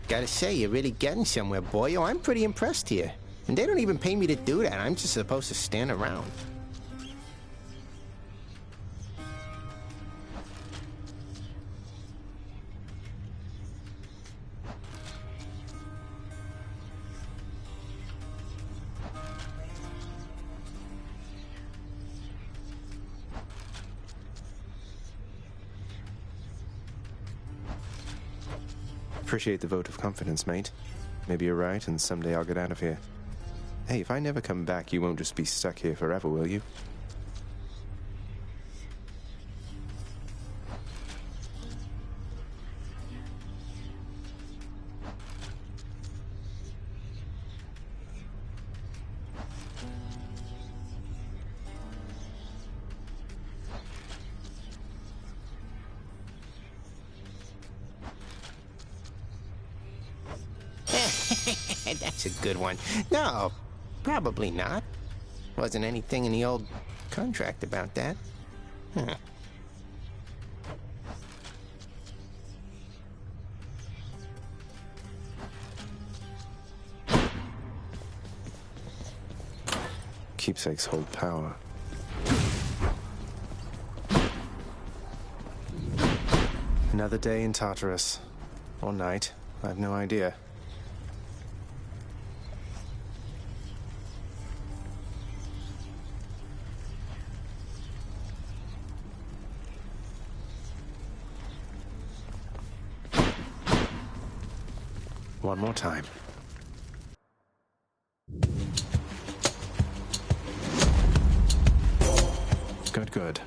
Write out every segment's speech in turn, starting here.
Gotta say, you're really getting somewhere, boyo. I'm pretty impressed here. And they don't even pay me to do that. I'm just supposed to stand around. Appreciate the vote of confidence, mate. Maybe you're right, and someday I'll get out of here. Hey, if I never come back, you won't just be stuck here forever, will you? That's a good one. No, probably not. Wasn't anything in the old contract about that. Huh. Keepsakes hold power. Another day in Tartarus. Or night. I have no idea. One more time. Good, good.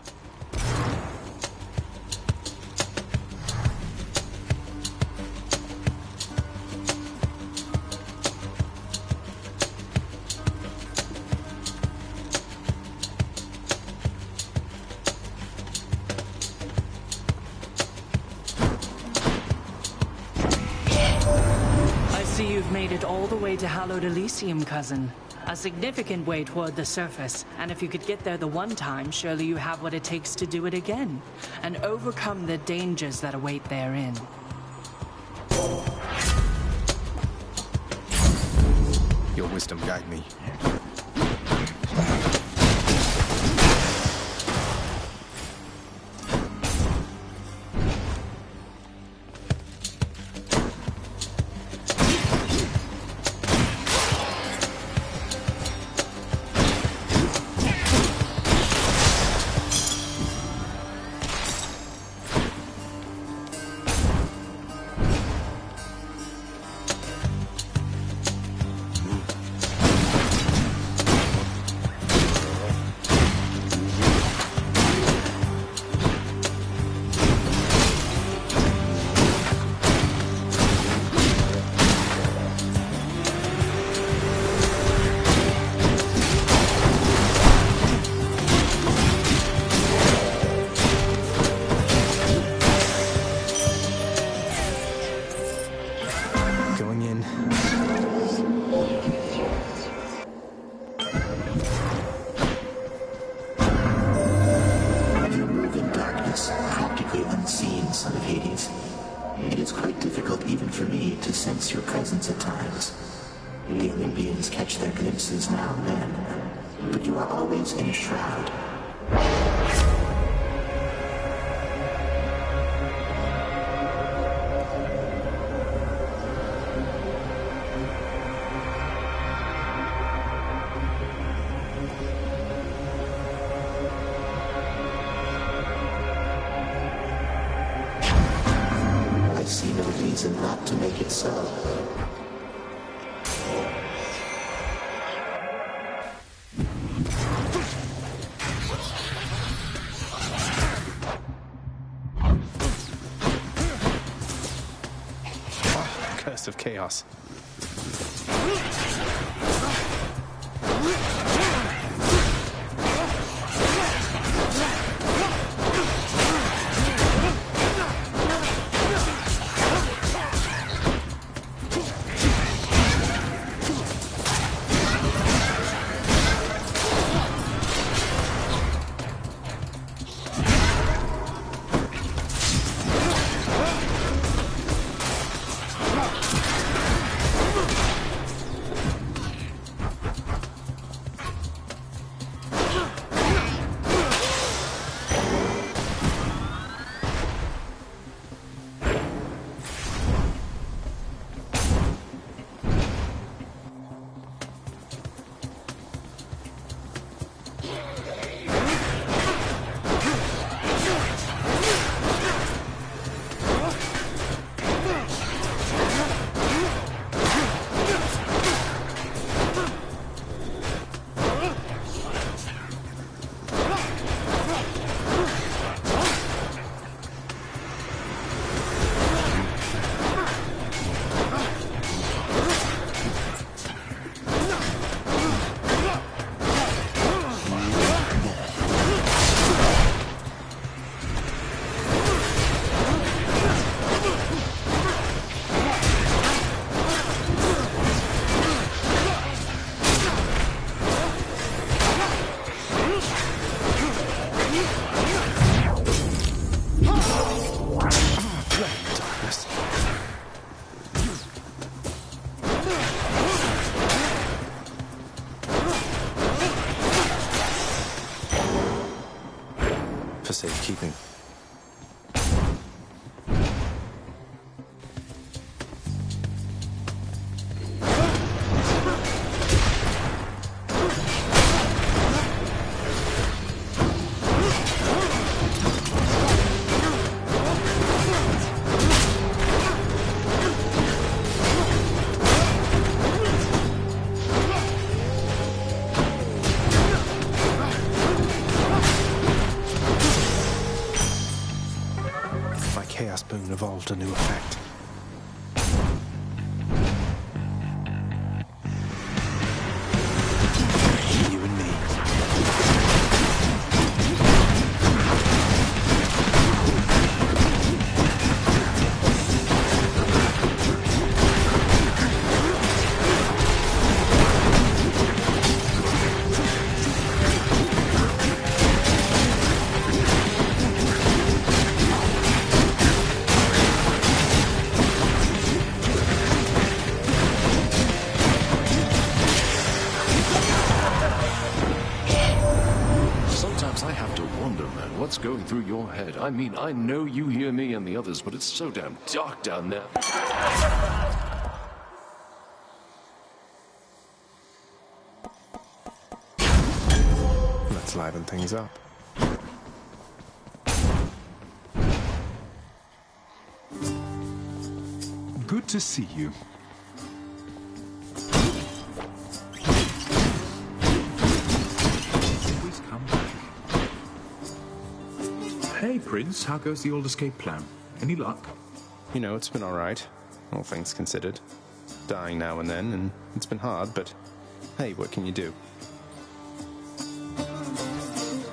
You've made it all the way to Hallowed Elysium, cousin. A significant way toward the surface, and if you could get there the one time, surely you have what it takes to do it again, and overcome the dangers that await therein. Your wisdom guide me. Now and then, but you are always in a shroud. I see no reason not to make it so. Of chaos. For safekeeping. Chaos Boon evolved a new effect. You and me. What's going through your head? I mean, I know you hear me and the others, but it's so damn dark down there. Let's liven things up. Good to see you. Always come back. Hey, Prince, how goes the old escape plan? Any luck? You know, it's been all right, all things considered. Dying now and then, and it's been hard, but hey, what can you do?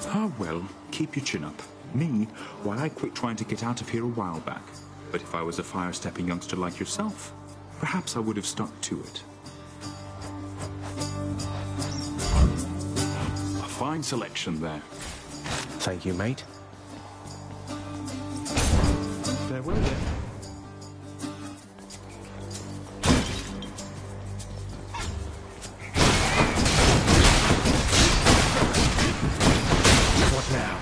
Ah, well, keep your chin up. Me, why, I quit trying to get out of here a while back. But if I was a fire-stepping youngster like yourself, perhaps I would have stuck to it. A fine selection there. Thank you, mate. Farewell then. What now?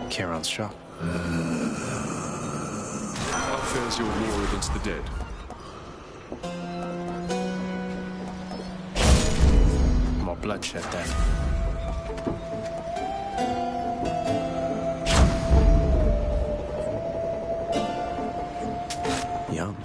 Kieran's shop. How fares your war against the dead? More bloodshed then. Yum.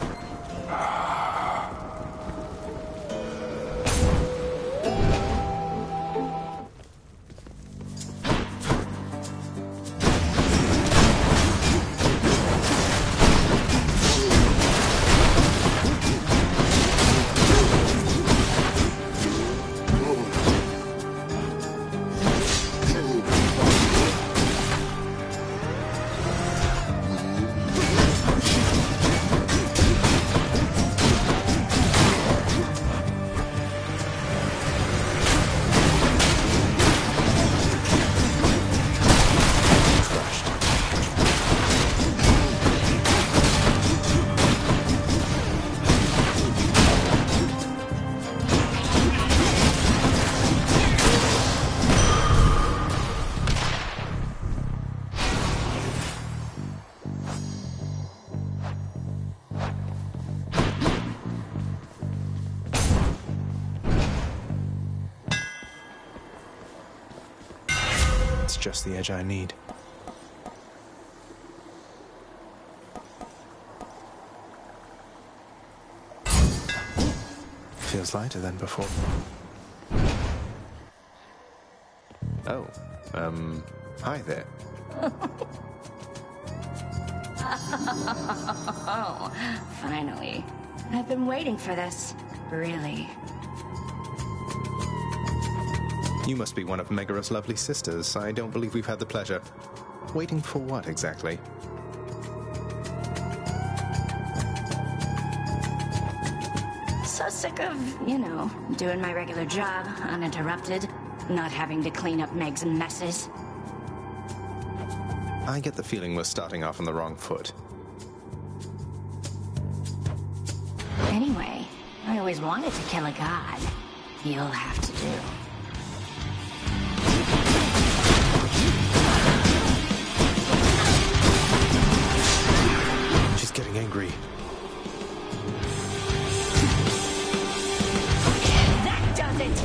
Just the edge I need. Feels lighter than before. Oh, hi there. Oh, finally. I've been waiting for this. Really. You must be one of Megaros' lovely sisters. I don't believe we've had the pleasure. Waiting for what, exactly? So sick of, doing my regular job, uninterrupted, not having to clean up Meg's messes. I get the feeling we're starting off on the wrong foot. Anyway, I always wanted to kill a god. You'll have to do. She's getting angry. That does it!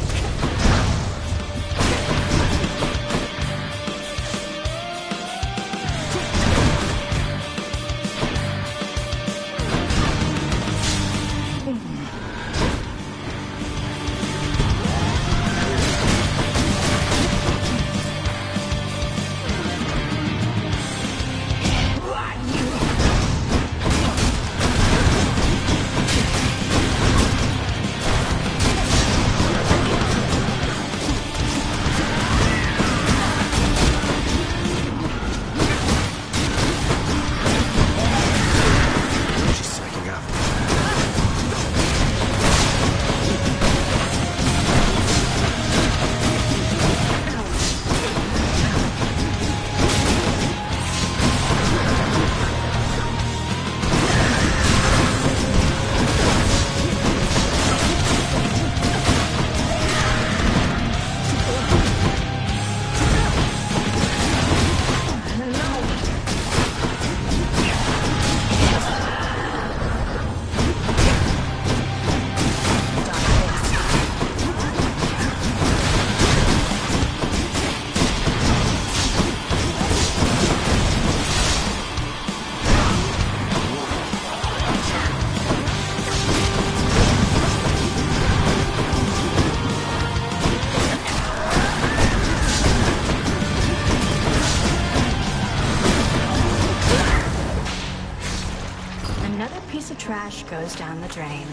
Trash goes down the drain.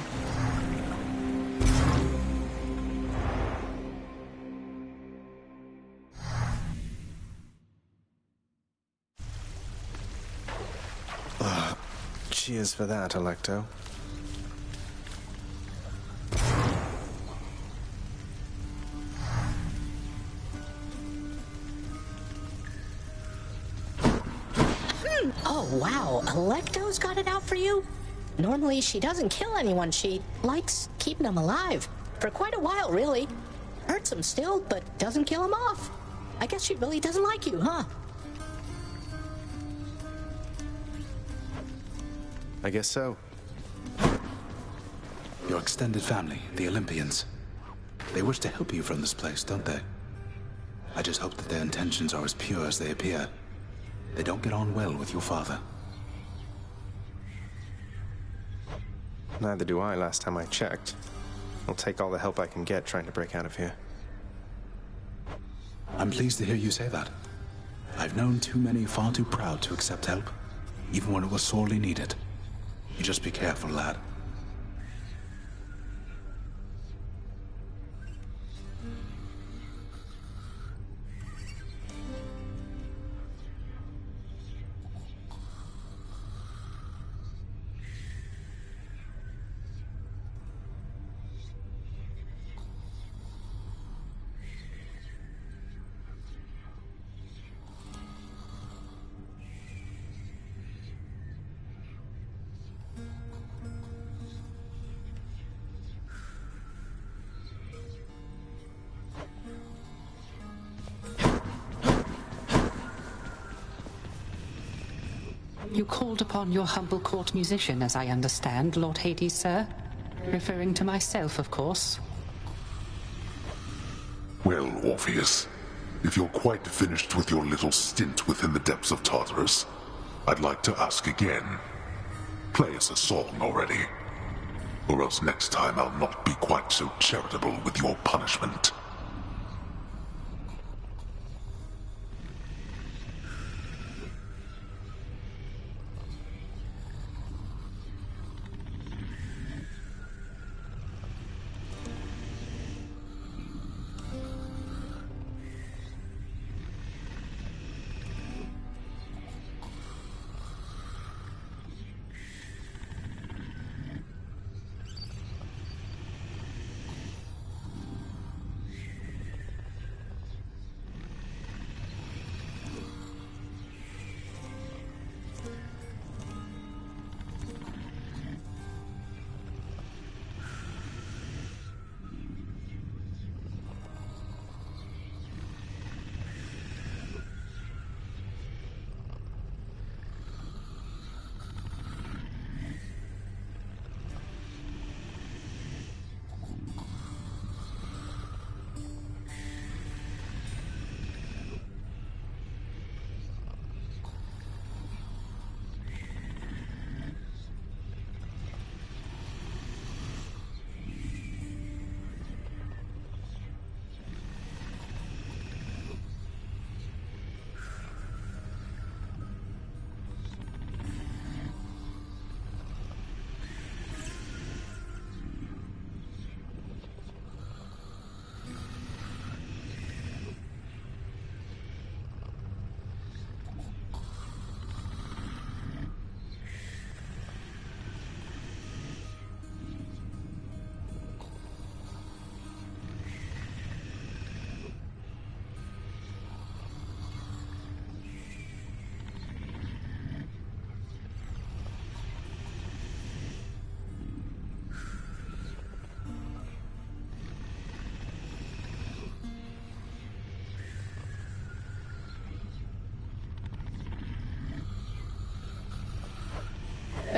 Cheers for that, Alecto. Oh, wow. Alecto's got it out for you? Normally, she doesn't kill anyone. She likes keeping them alive. For quite a while, really. Hurts them still, but doesn't kill them off. I guess she really doesn't like you, huh? I guess so. Your extended family, the Olympians. They wish to help you from this place, don't they? I just hope that their intentions are as pure as they appear. They don't get on well with your father. Neither do I last time I checked. I'll take all the help I can get trying to break out of here. I'm pleased to hear you say that. I've known too many far too proud to accept help, even when it was sorely needed. You just be careful, lad. You called upon your humble court musician, as I understand, Lord Hades, sir. Referring to myself, of course. Well, Orpheus, if you're quite finished with your little stint within the depths of Tartarus, I'd like to ask again. Play us a song already. Or else next time I'll not be quite so charitable with your punishment.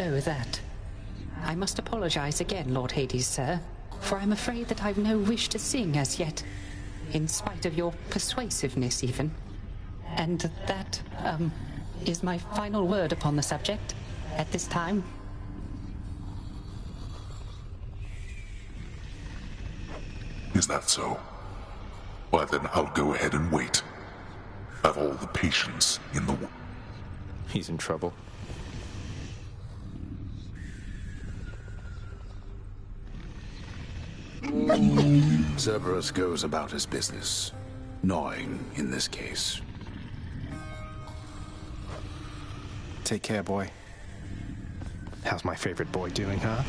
Oh, that. I must apologize again, Lord Hades, sir, for I'm afraid that I've no wish to sing as yet, in spite of your persuasiveness, even. And that, is my final word upon the subject at this time. Is that so? Why then I'll go ahead and wait. I've all the patience in the world. He's in trouble. Cerberus goes about his business. Gnawing, in this case. Take care, boy. How's my favorite boy doing, huh?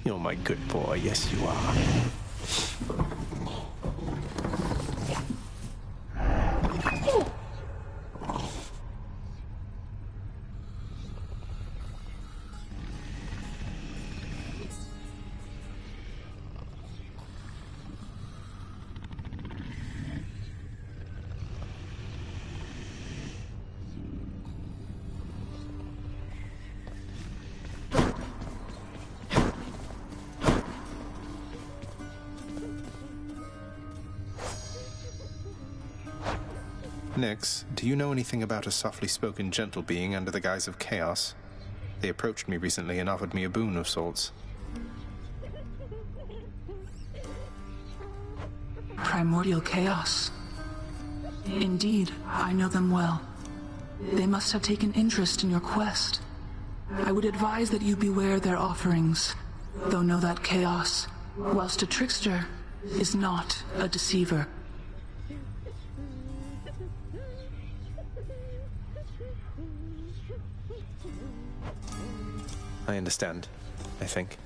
You're my good boy, yes you are. Nix, do you know anything about a softly spoken gentle being under the guise of chaos? They approached me recently and offered me a boon of sorts. Primordial chaos. Indeed, I know them well. They must have taken interest in your quest. I would advise that you beware their offerings, though know that chaos, whilst a trickster, is not a deceiver. I understand, I think.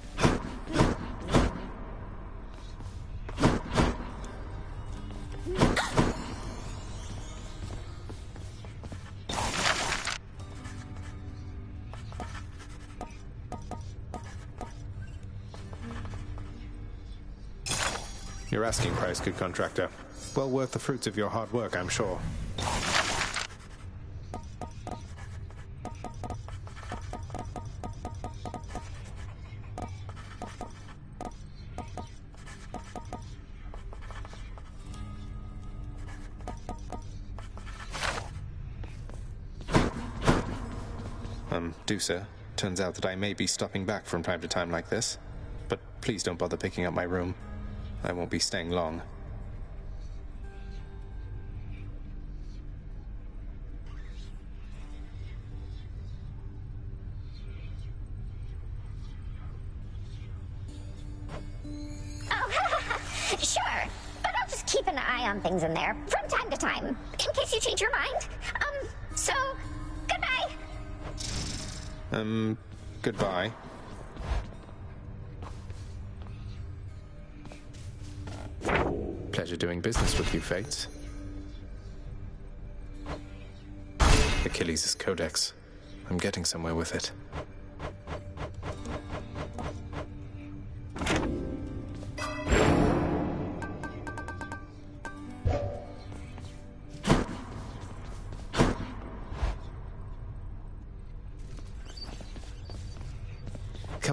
Your asking price, good contractor. Well worth the fruits of your hard work, I'm sure. Sir. Turns out that I may be stopping back from time to time like this, but please don't bother picking up my room. I won't be staying long. Oh, sure, but I'll just keep an eye on things in there from time to time, in case you change your mind. So, goodbye. Goodbye. Pleasure doing business with you, Fates. Achilles' Codex. I'm getting somewhere with it.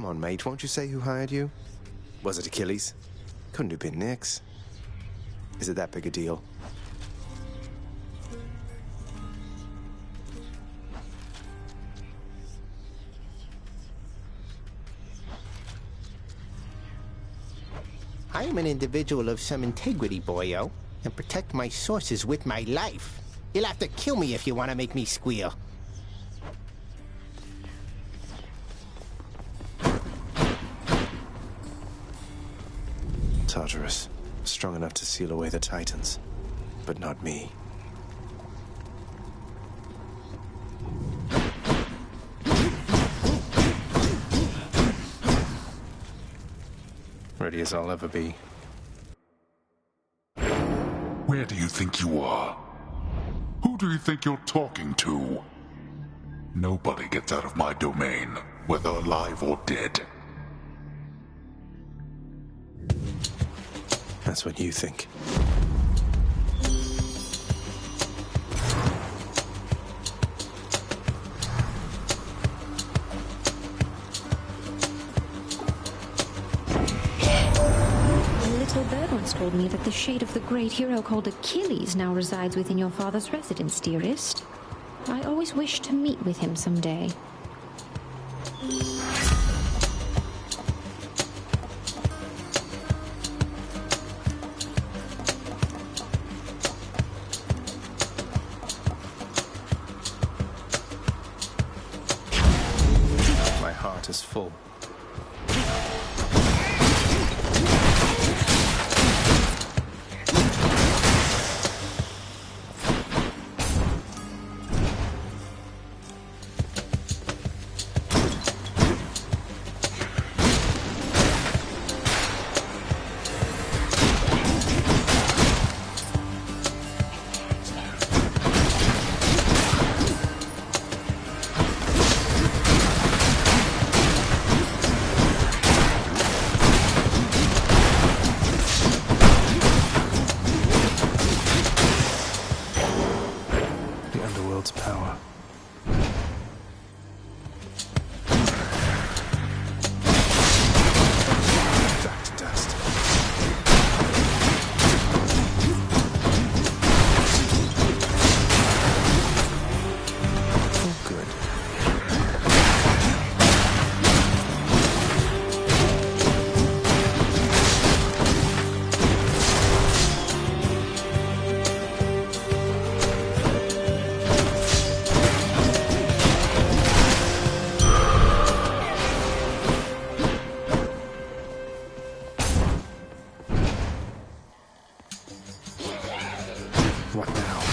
on, mate, won't you say who hired you? Was it Achilles? Couldn't have been Nyx. Is it that big a deal? I am an individual of some integrity, boyo, and protect my sources with my life. You'll have to kill me if you want to make me squeal. Tartarus, strong enough to seal away the Titans, but not me. Ready as I'll ever be. Where do you think you are? Who do you think you're talking to? Nobody gets out of my domain, whether alive or dead. That's what you think. Told me that the shade of the great hero called Achilles now resides within your father's residence, dearest. I always wished to meet with him someday. My heart is full. Power. Back to dust. Oh, good. What now?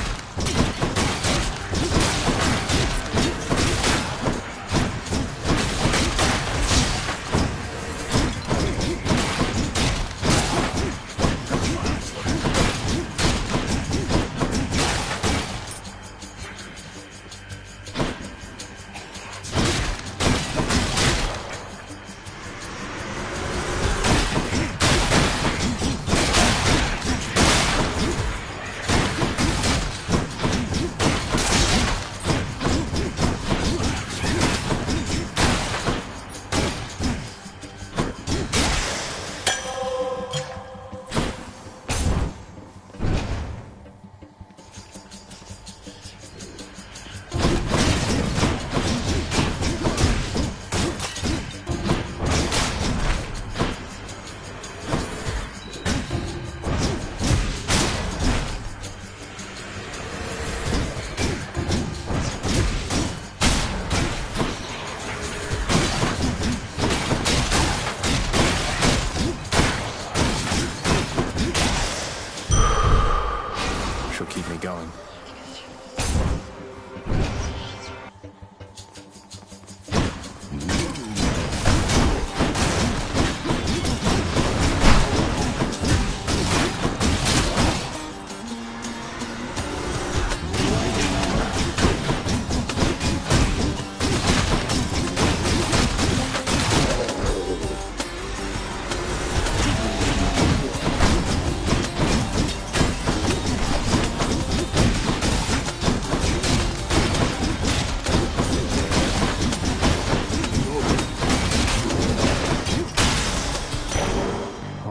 She'll keep me going.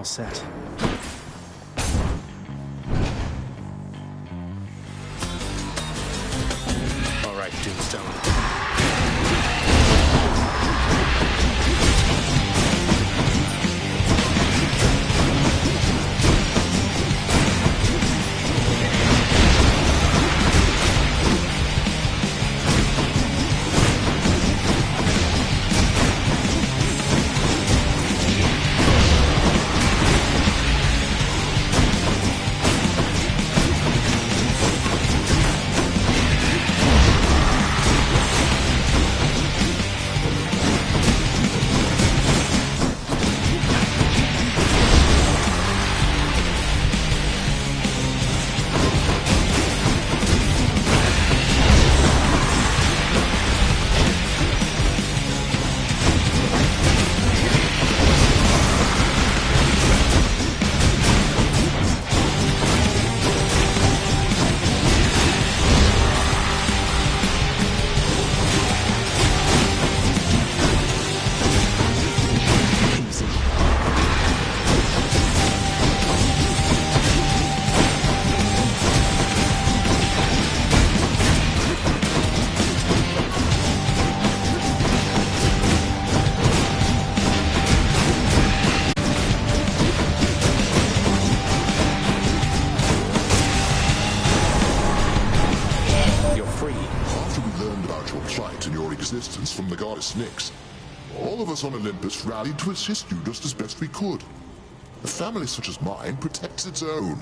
all set. All right, Tombstone. From the goddess Nyx. All of us on Olympus rallied to assist you just as best we could. A family such as mine protects its own.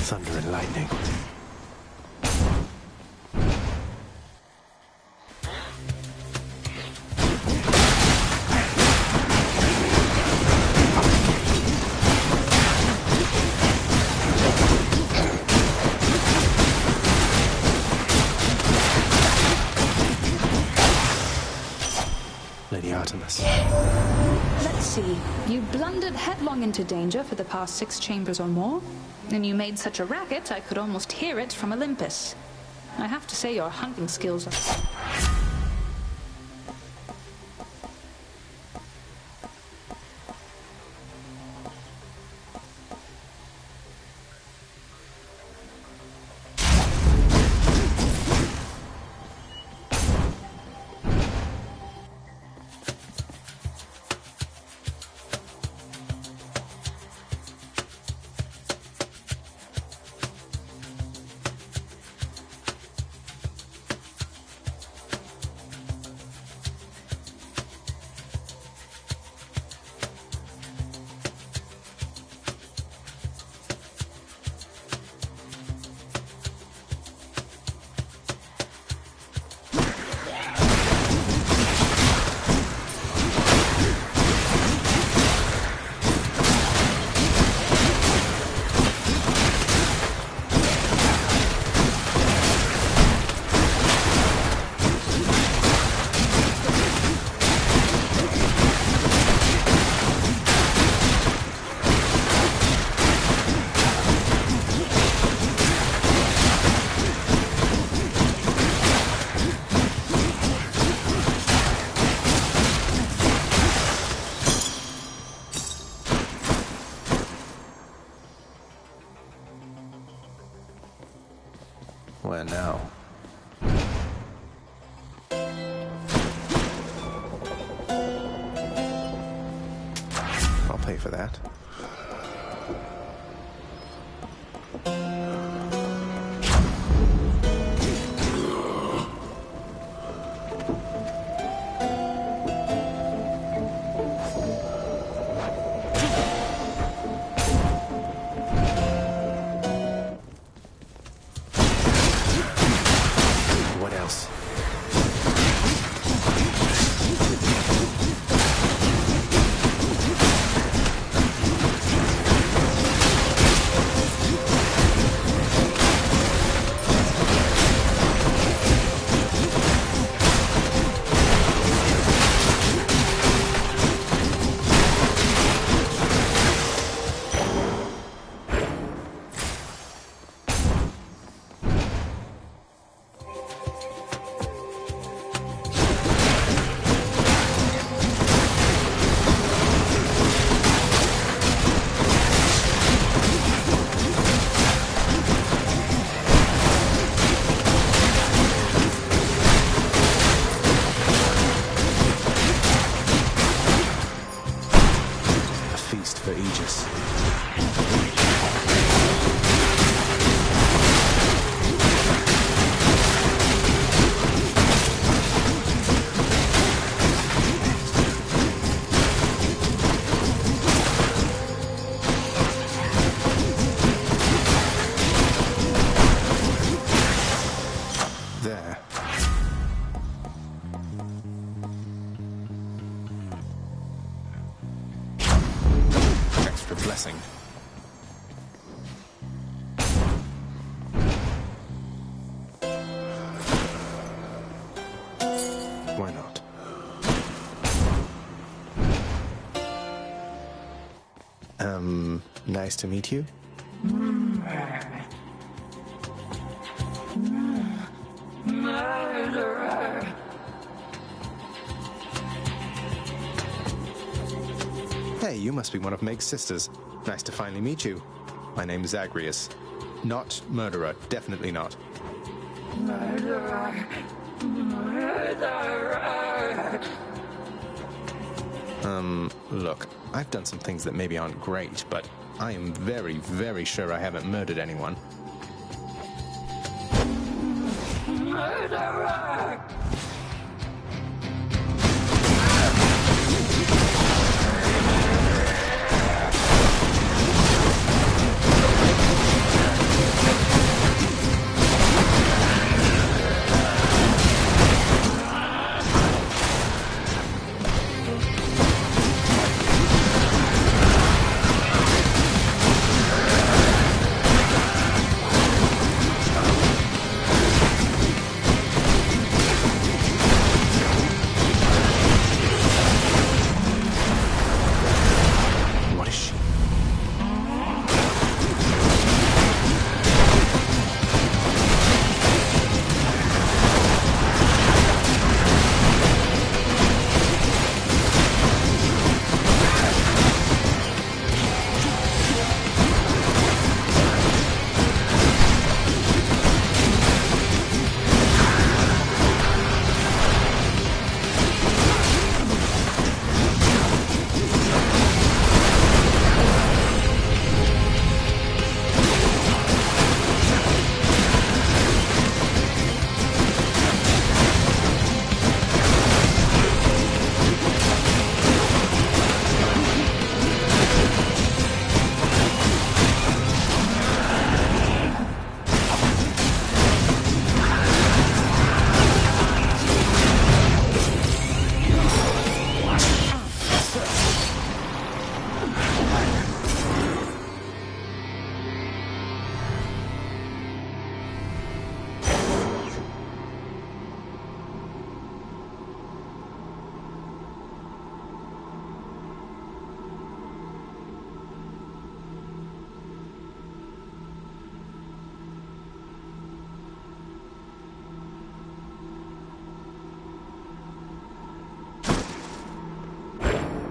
Thunder and lightning. Let's see. You blundered headlong into danger for the past 6 chambers or more, and you made such a racket I could almost hear it from Olympus. I have to say your hunting skills are... Where now? I'll pay for that. There. Extra blessing. Why not? Nice to meet you. Murderer. Hey, you must be one of Meg's sisters. Nice to finally meet you. My name's Zagreus. Not murderer, definitely not. Murderer. Murderer. Look, I've done some things that maybe aren't great, but I am very, very sure I haven't murdered anyone. Murderer.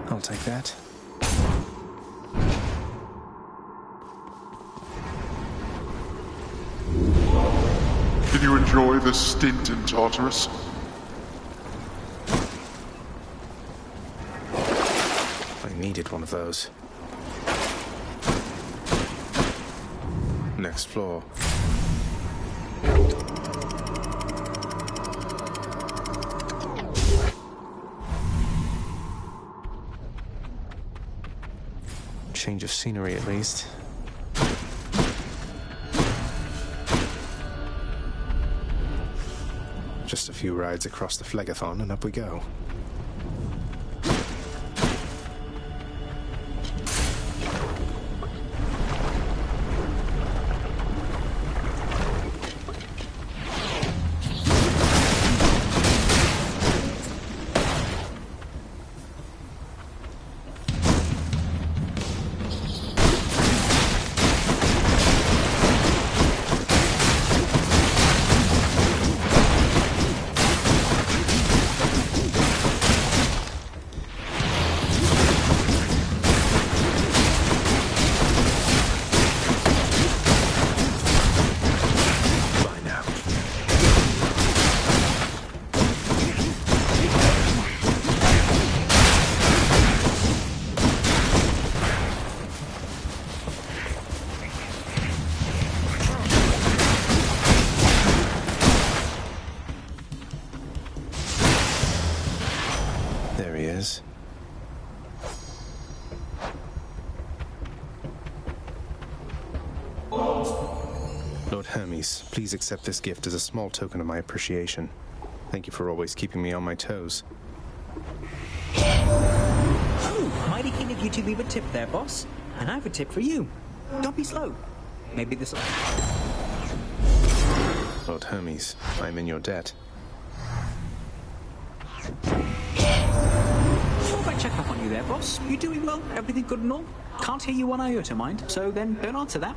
I'll take that. Did you enjoy this stint in Tartarus? I needed one of those. Next floor. Change of scenery, at least. Just a few rides across the Phlegathon, and up we go. Lord Hermes, please accept this gift as a small token of my appreciation. Thank you for always keeping me on my toes. Oh, mighty keen of you to leave a tip there, boss. And I have a tip for you. Don't be slow. Maybe this'll... Lord Hermes, I'm in your debt. Thought I'd check up on you there, boss. You doing well? Everything good and all? Can't hear you one iota, mind. So then don't answer that.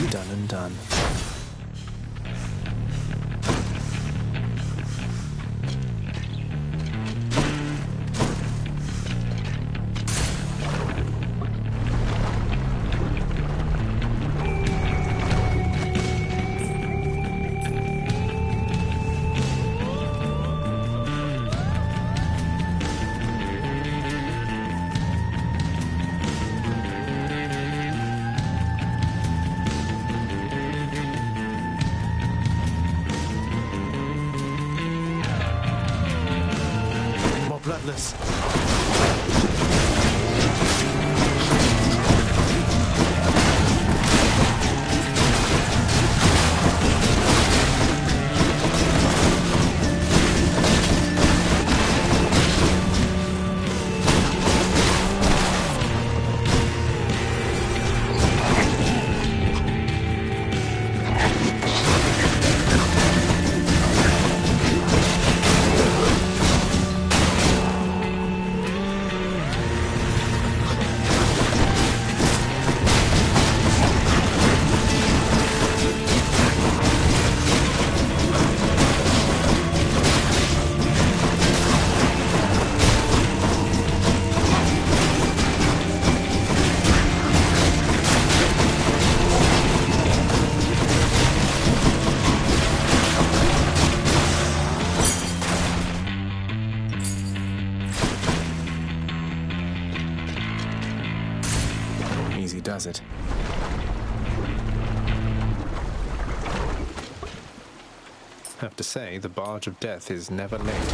Done and done. Bloodless. Easy does it. Have to say, the barge of death is never late.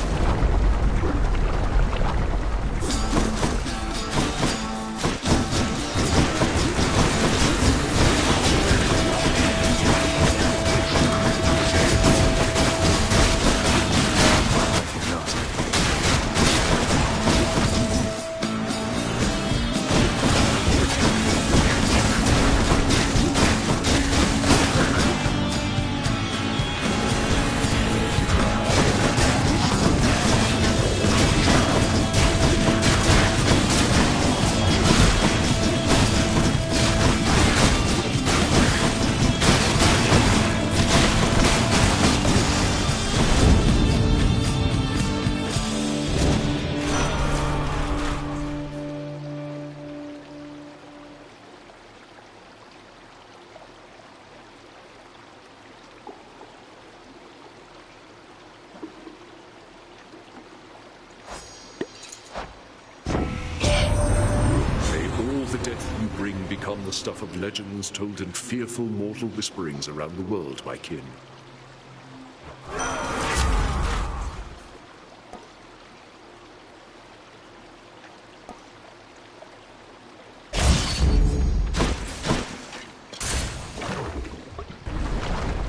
death you bring become the stuff of legends told in fearful mortal whisperings around the world, my kin.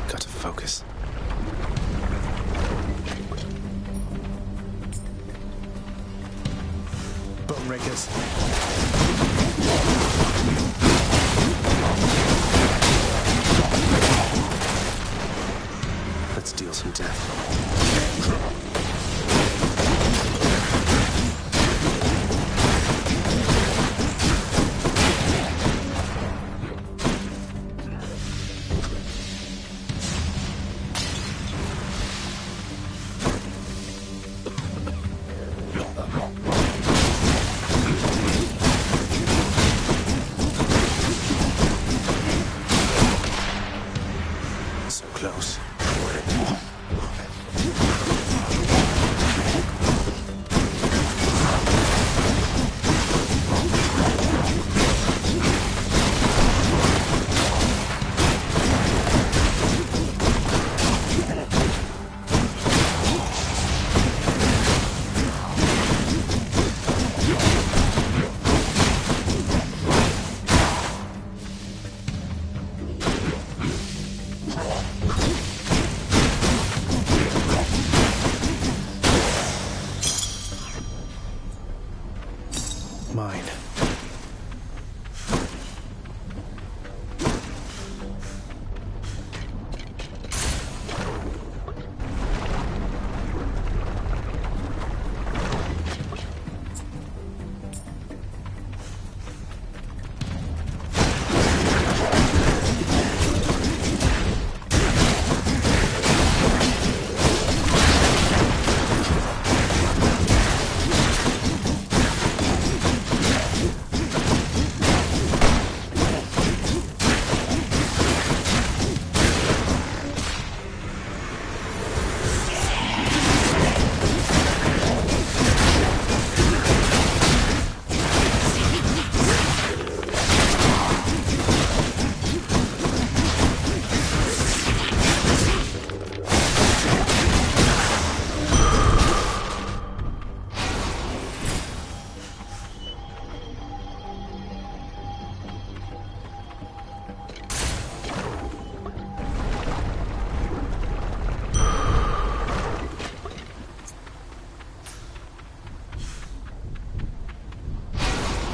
Gotta focus. Bone rakers. Let's deal some death. So close. Mine.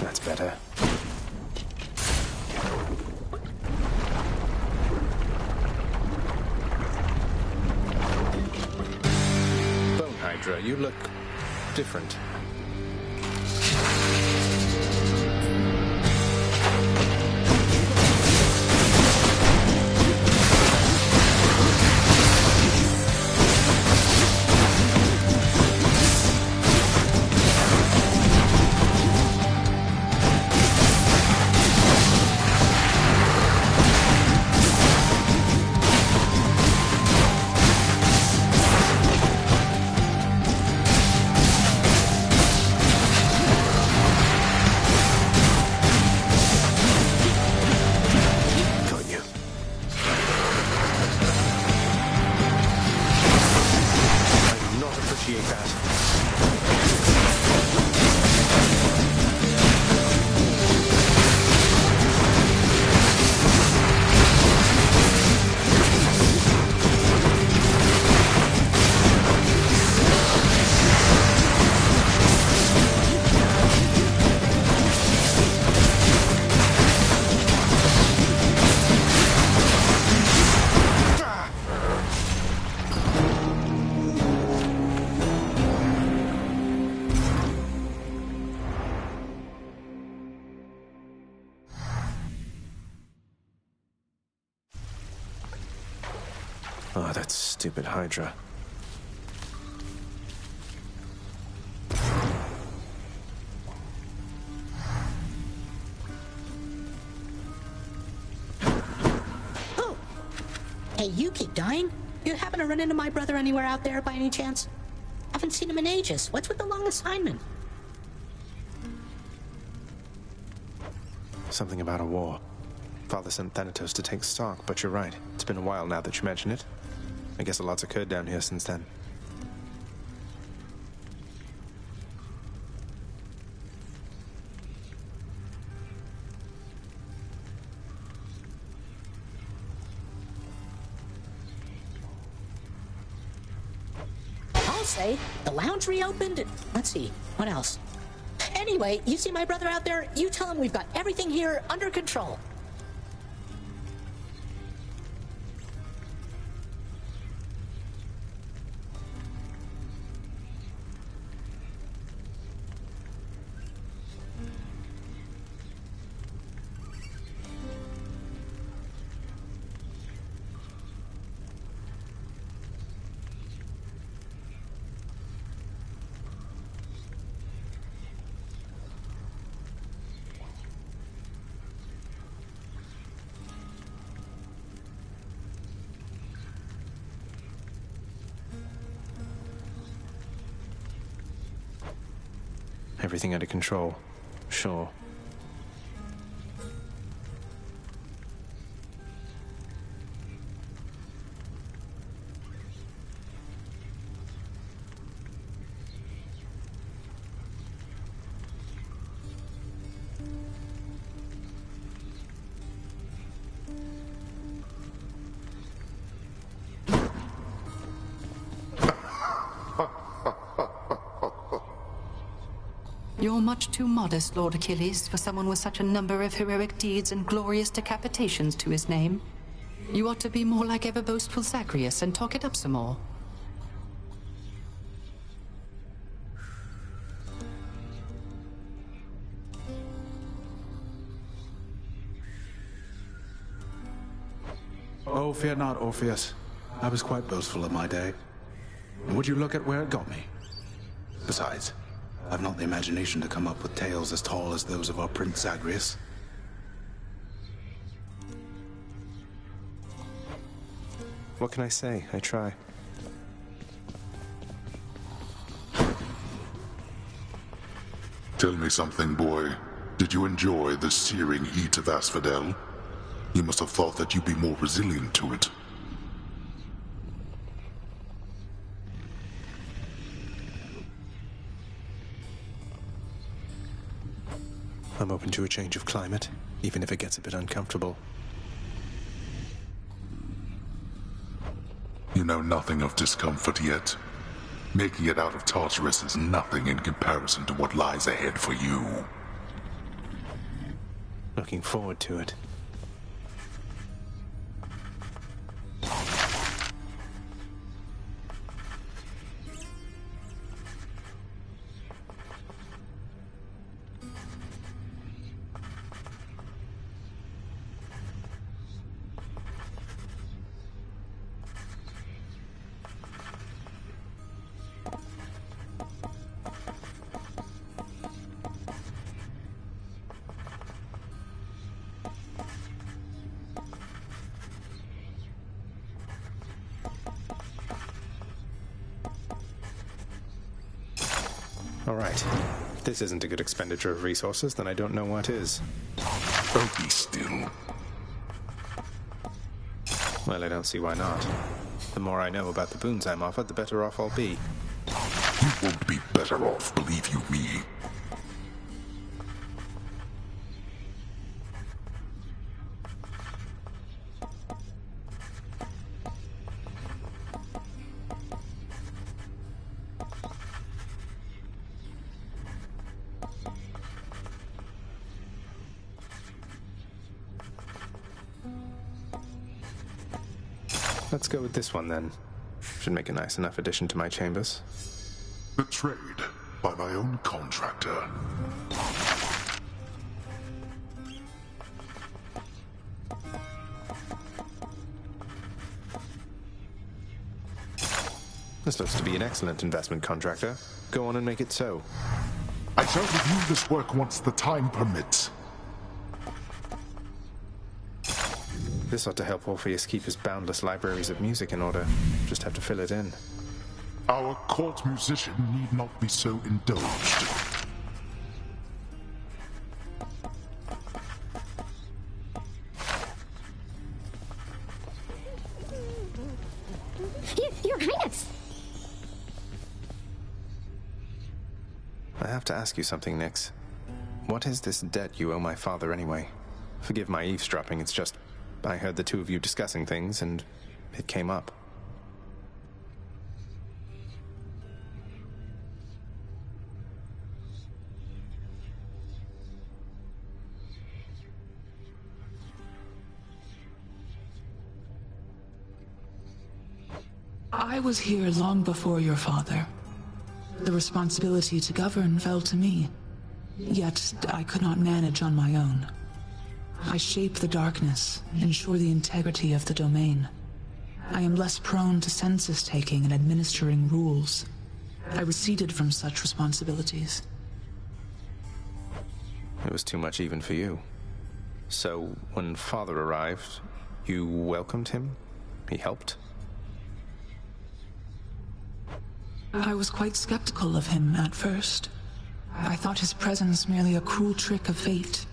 That's better. Bone Hydra, you look different. Oh, that stupid Hydra. Oh! Hey, you keep dying? You happen to run into my brother anywhere out there by any chance? Haven't seen him in ages. What's with the long assignment? Something about a war. Father sent Thanatos to take stock, but you're right. It's been a while now that you mention it. I guess a lot's occurred down here since then. I'll say, the lounge reopened. Let's see, what else? Anyway, you see my brother out there? You tell him we've got everything here under control. Everything under control. Sure. You're much too modest, Lord Achilles, for someone with such a number of heroic deeds and glorious decapitations to his name. You ought to be more like ever-boastful Zagreus and talk it up some more. Oh, fear not, Orpheus. I was quite boastful in my day. Would you look at where it got me? Besides, I've not the imagination to come up with tales as tall as those of our Prince Zagreus. What can I say? I try. Tell me something, boy. Did you enjoy the searing heat of Asphodel? You must have thought that you'd be more resilient to it. I'm open to a change of climate, even if it gets a bit uncomfortable. You know nothing of discomfort yet. Making it out of Tartarus is nothing in comparison to what lies ahead for you. Looking forward to it. All right. If this isn't a good expenditure of resources, then I don't know what is. Oh, be still. Well, I don't see why not. The more I know about the boons I'm offered, the better off I'll be. You won't be better off, believe you me. Let's go with this one, then. Should make a nice enough addition to my chambers. Betrayed by my own contractor. This looks to be an excellent investment, contractor. Go on and make it so. I shall review this work once the time permits. This ought to help Orpheus keep his boundless libraries of music in order. Just have to fill it in. Our court musician need not be so indulged. ask you something, Nix. What is this debt you owe my father, anyway? Forgive my eavesdropping, it's just... I heard the two of you discussing things, and it came up. I was here long before your father. The responsibility to govern fell to me. Yet I could not manage on my own. I shape the darkness, ensure the integrity of the domain. I am less prone to census-taking and administering rules. I receded from such responsibilities. It was too much even for you. So, when Father arrived, you welcomed him? He helped? I was quite skeptical of him at first. I thought his presence merely a cruel trick of fate.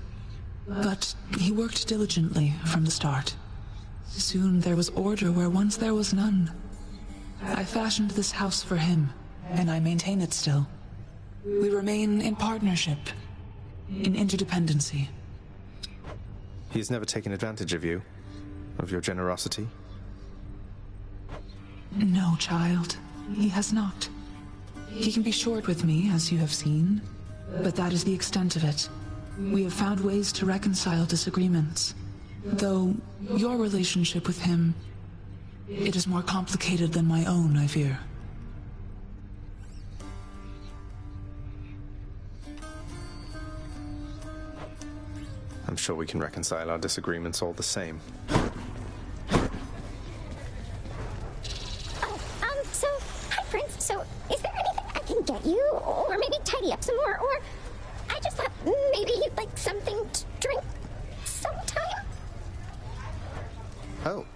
But he worked diligently from the start. Soon there was order where once there was none. I fashioned this house for him, and I maintain it still. We remain in partnership, in interdependency. He's never taken advantage of you? Of your generosity? No, child. He has not. He can be short with me, as you have seen, but that is the extent of it. We have found ways to reconcile disagreements. Though your relationship with him, it is more complicated than my own, I fear. I'm sure we can reconcile our disagreements all the same. So, is there anything I can get you? Or maybe tidy up some more? Or I just thought maybe you'd like something to drink sometime? Oh,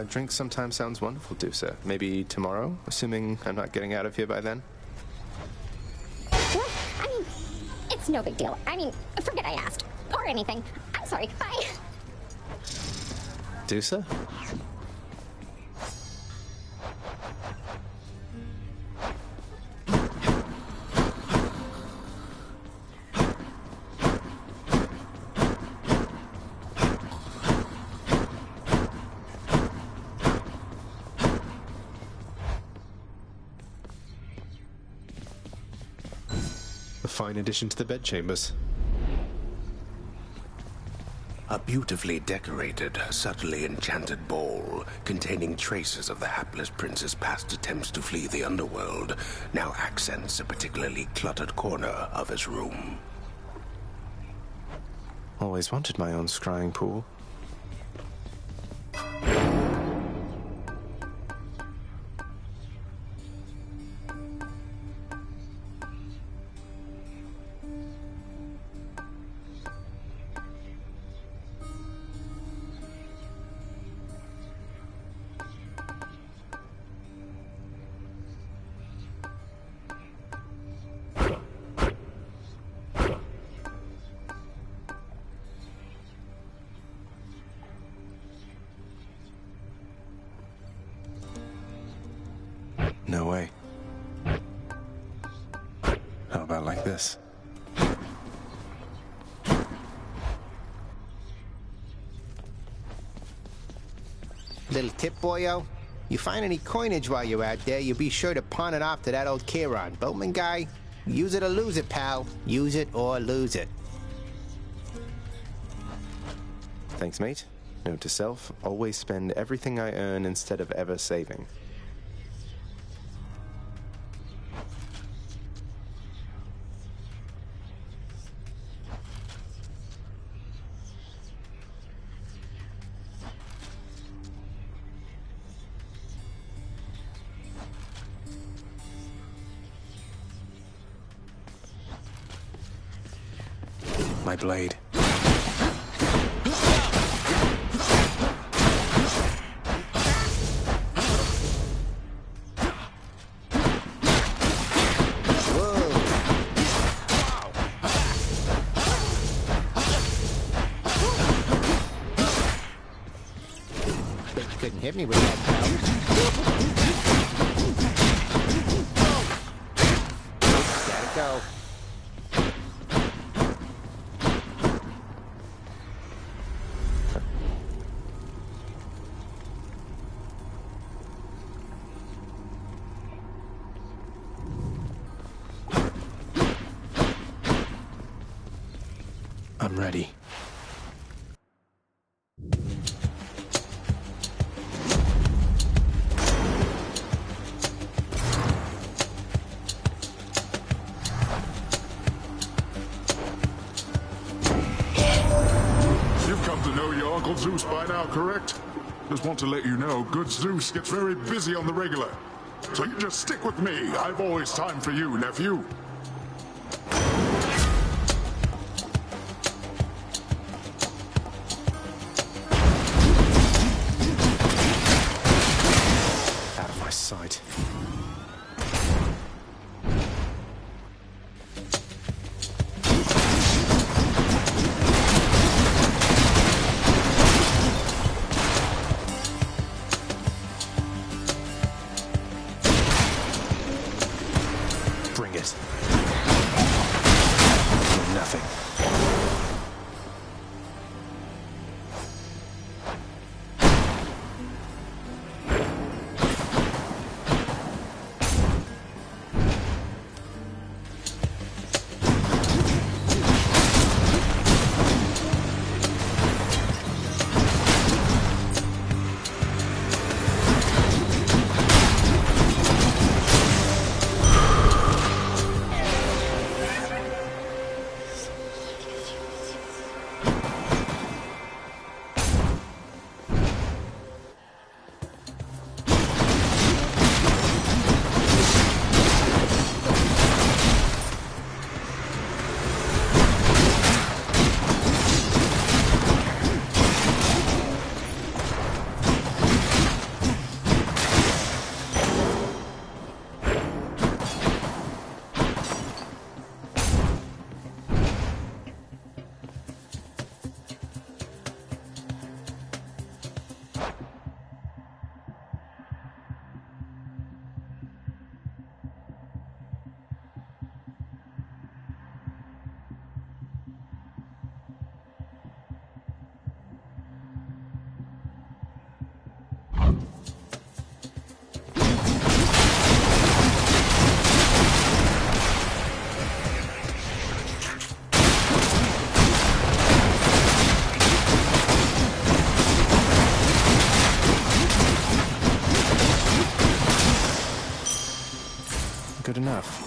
drink sometime sounds wonderful, Dusa. Maybe tomorrow, assuming I'm not getting out of here by then? Well, I mean, it's no big deal. I mean, forget I asked. Or anything. I'm sorry. Bye. Dusa? A fine addition to the bedchambers. A beautifully decorated, subtly enchanted ball containing traces of the hapless prince's past attempts to flee the underworld now accents a particularly cluttered corner of his room. Always wanted my own scrying pool. No way. How about like this? Little tip, boyo. You find any coinage while you're out there, you be sure to pawn it off to that old Chiron. Boatman guy, use it or lose it, pal. Use it or lose it. Thanks, mate. Note to self, always spend everything I earn instead of ever saving. My blade. Bet you couldn't hit me with that, pal. Gotta go. I'm ready. You've come to know your Uncle Zeus by now, correct? Just want to let you know, good Zeus gets very busy on the regular. So you just stick with me. I've always time for you, nephew. Out of my sight. Bring it. Nothing. Good enough.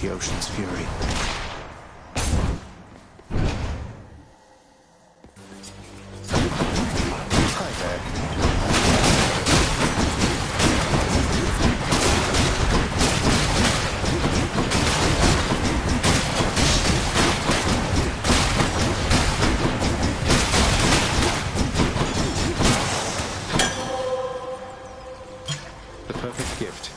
The ocean's fury. Hi there. The perfect gift.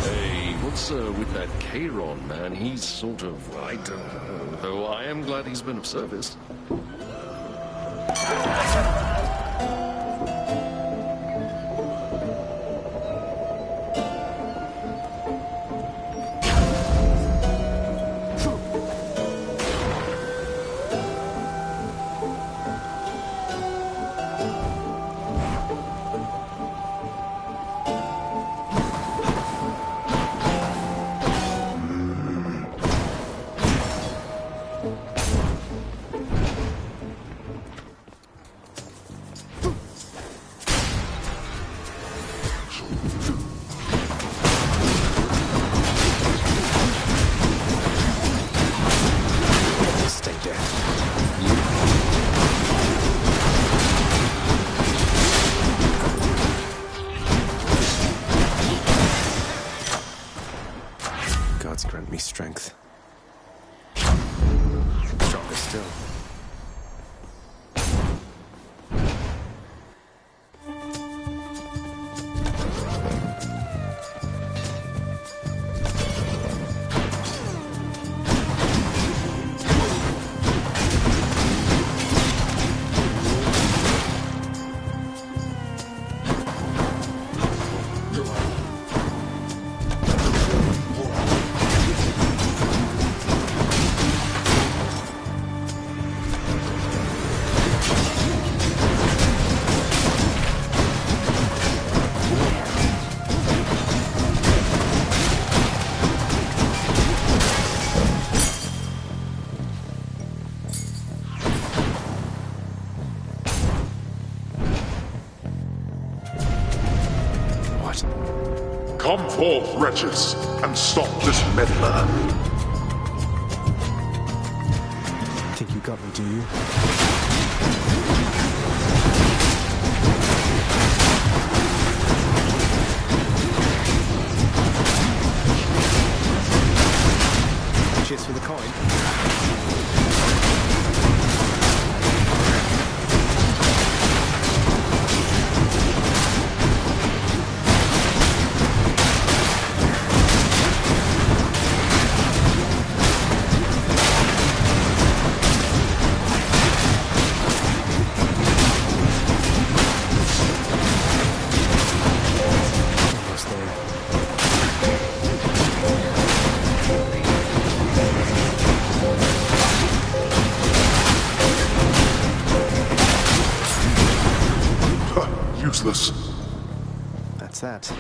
Hey, what's with that Charon, man? He's sort of, I don't know, though I am glad he's been of service. still. Come forth, wretches, and stop this meddler. Think you got me, do you? Cheers for the coin. Useless. That's that.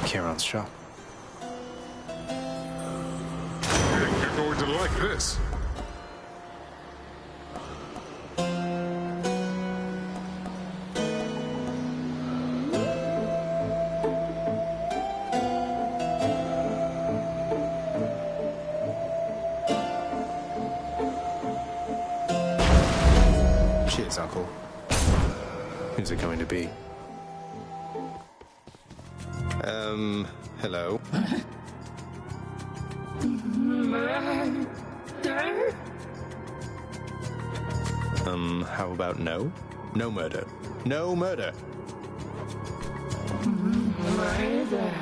Kieran's shop. You're going to like this. Cheers, Uncle. Who's it going to be? Hello? How about no? No murder. No murder! Murder.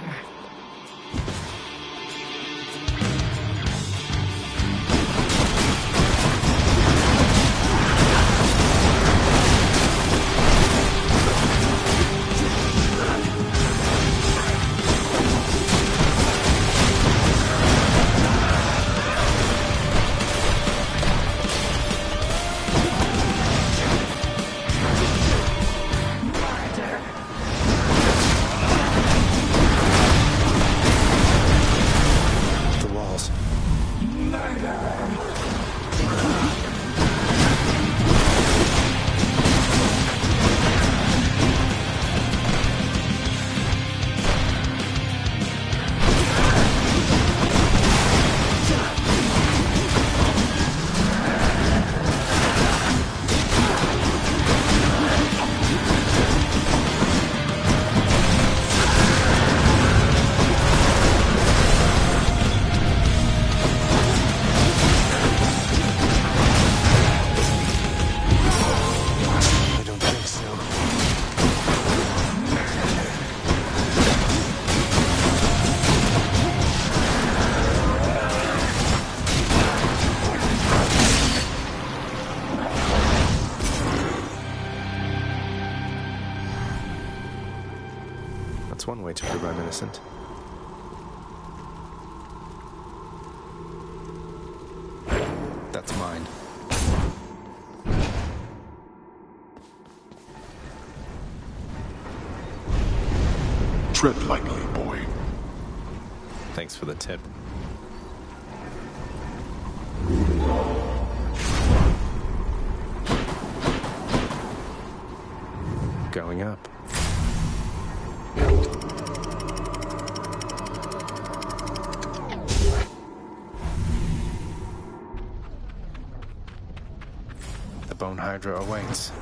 That's one way to prove I'm innocent. That's mine. Tread lightly, boy. Thanks for the tip. Going up. The Bone Hydra awaits.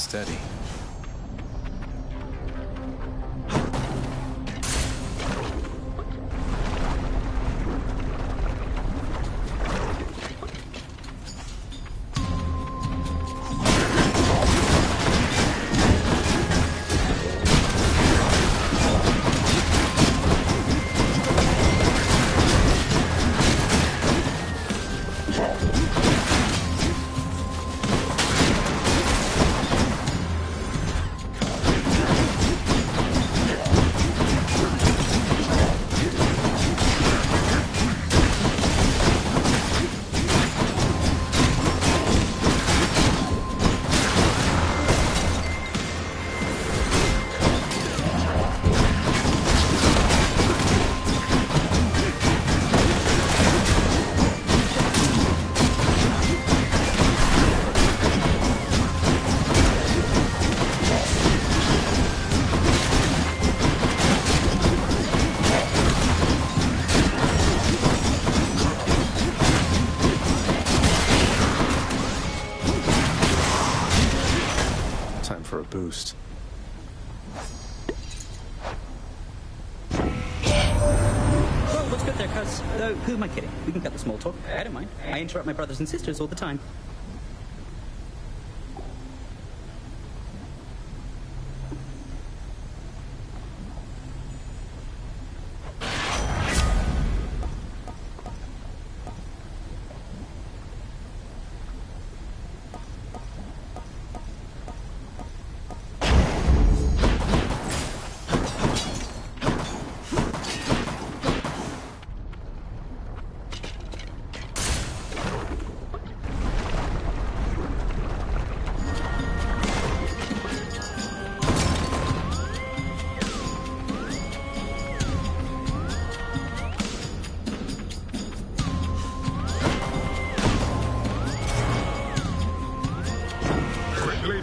steady. For a boost. Well, what's good there, cuz? Who am I kidding? We can cut the small talk. I don't mind. I interrupt my brothers and sisters all the time.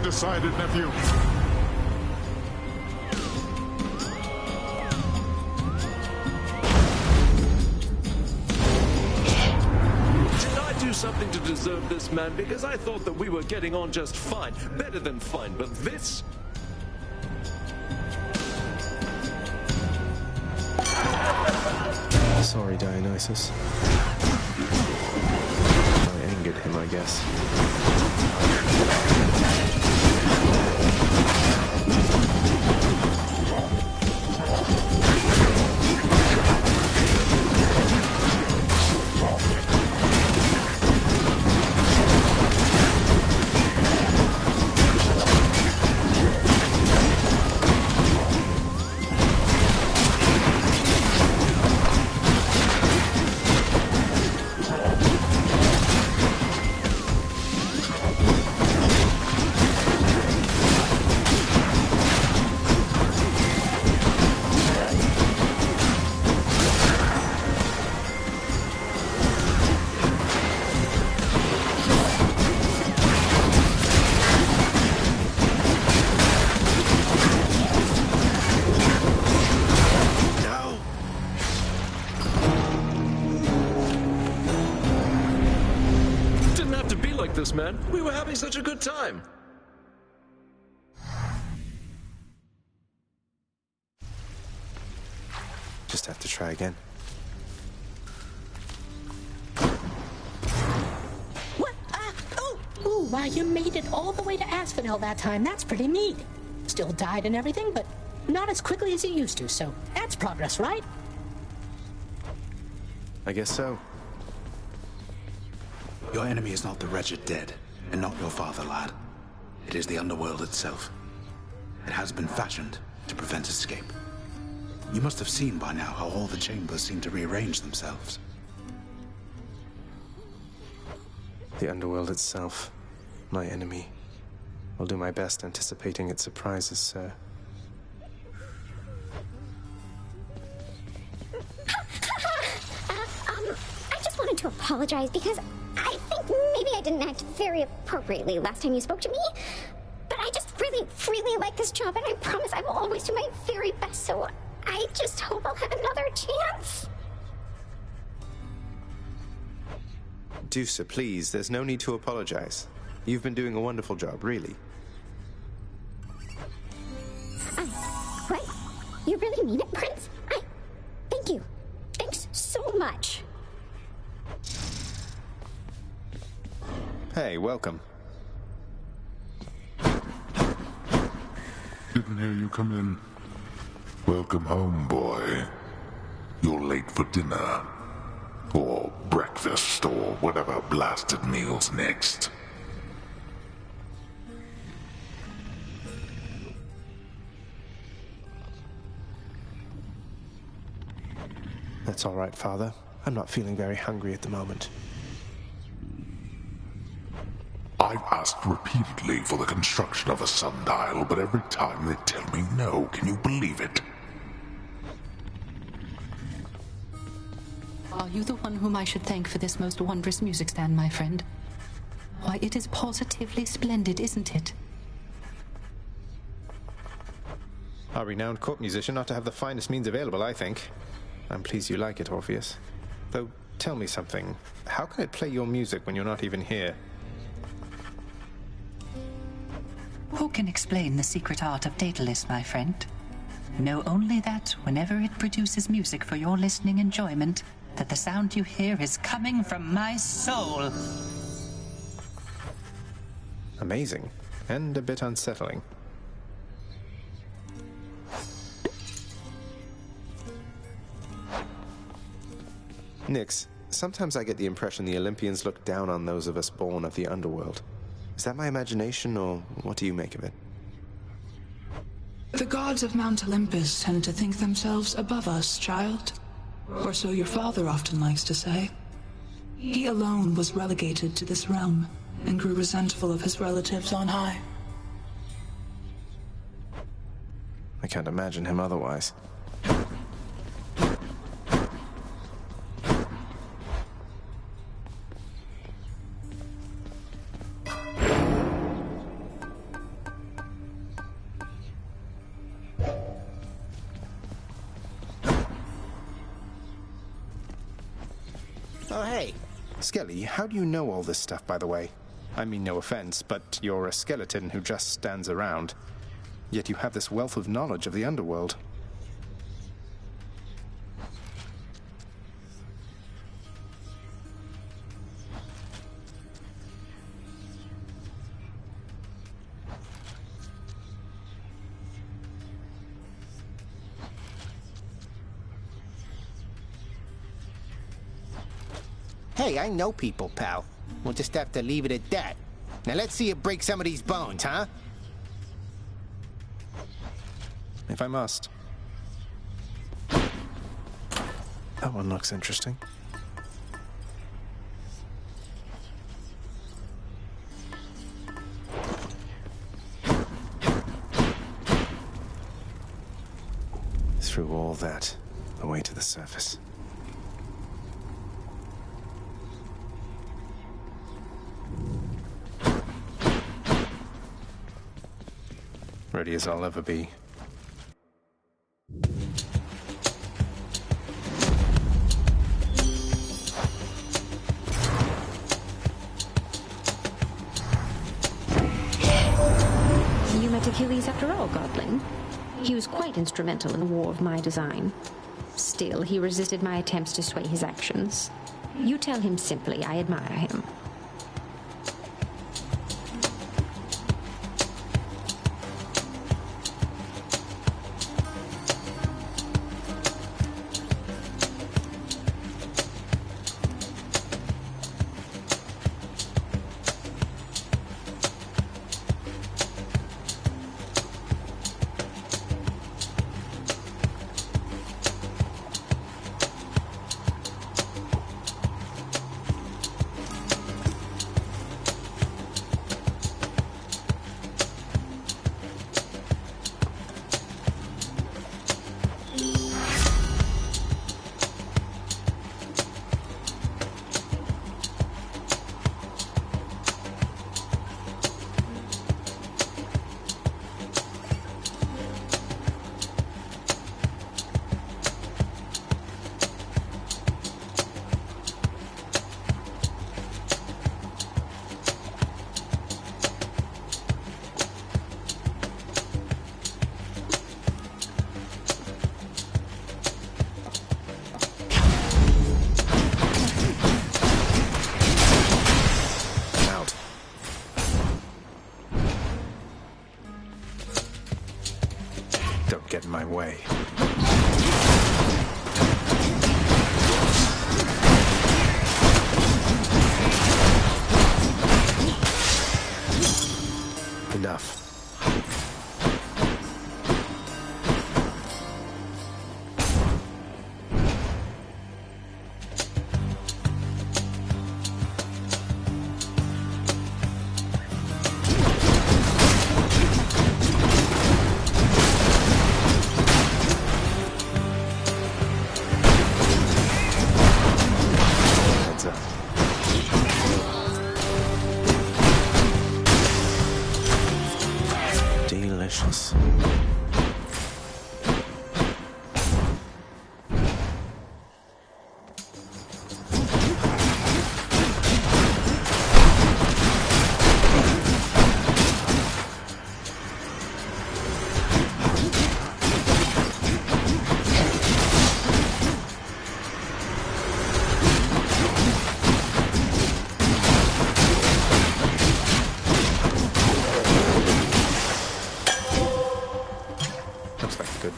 Decided, nephew. Did I do something to deserve this, man? Because I thought that we were getting on just fine. Better than fine, but this... Sorry, Dionysus. I angered him, I guess. Man, we were having such a good time. Just have to try again. What? Ooh, wow, you made it all the way to Aspinall that time. That's pretty neat. Still died and everything, but not as quickly as you used to, so that's progress, right? I guess so. Your enemy is not the wretched dead, and not your father, lad. It is the underworld itself. It has been fashioned to prevent escape. You must have seen by now how all the chambers seem to rearrange themselves. The underworld itself, my enemy. I'll do my best anticipating its surprises, sir. I just wanted to apologize because I think maybe I didn't act very appropriately last time you spoke to me. But I just really, really like this job, and I promise I will always do my very best, so I just hope I'll have another chance. Deucer, please, there's no need to apologize. You've been doing a wonderful job, really. mean it, Prince. Thank you. Thanks so much. Hey, welcome. Didn't hear you come in. Welcome home, boy. You're late for dinner. Or breakfast, or whatever blasted meal's next. That's all right, Father. I'm not feeling very hungry at the moment. I've asked repeatedly for the construction of a sundial, but every time they tell me no. Can you believe it? Are you the one whom I should thank for this most wondrous music stand, my friend? Why, it is positively splendid, isn't it? A renowned court musician ought to have the finest means available, I think. I'm pleased you like it, Orpheus. Though, tell me something. How can it play your music when you're not even here? Who can explain the secret art of Daedalus, my friend? Know only that whenever it produces music for your listening enjoyment, that the sound you hear is coming from my soul. Amazing, and a bit unsettling. Nyx, sometimes I get the impression the Olympians look down on those of us born of the underworld. Is that my imagination, or what do you make of it? The gods of Mount Olympus tend to think themselves above us, child. Or so your father often likes to say. He alone was relegated to this realm, and grew resentful of his relatives on high. I can't imagine him otherwise. Oh, hey. Skelly, how do you know all this stuff, by the way? I mean, no offense, but you're a skeleton who just stands around. Yet you have this wealth of knowledge of the underworld. Hey, I know people, pal. We'll just have to leave it at that. Now let's see you break some of these bones, huh? If I must. That one looks interesting. Through all that, away to the surface. Ready as I'll ever be. You met Achilles after all, Godling. He was quite instrumental in the war of my design. Still, he resisted my attempts to sway his actions. You tell him simply I admire him.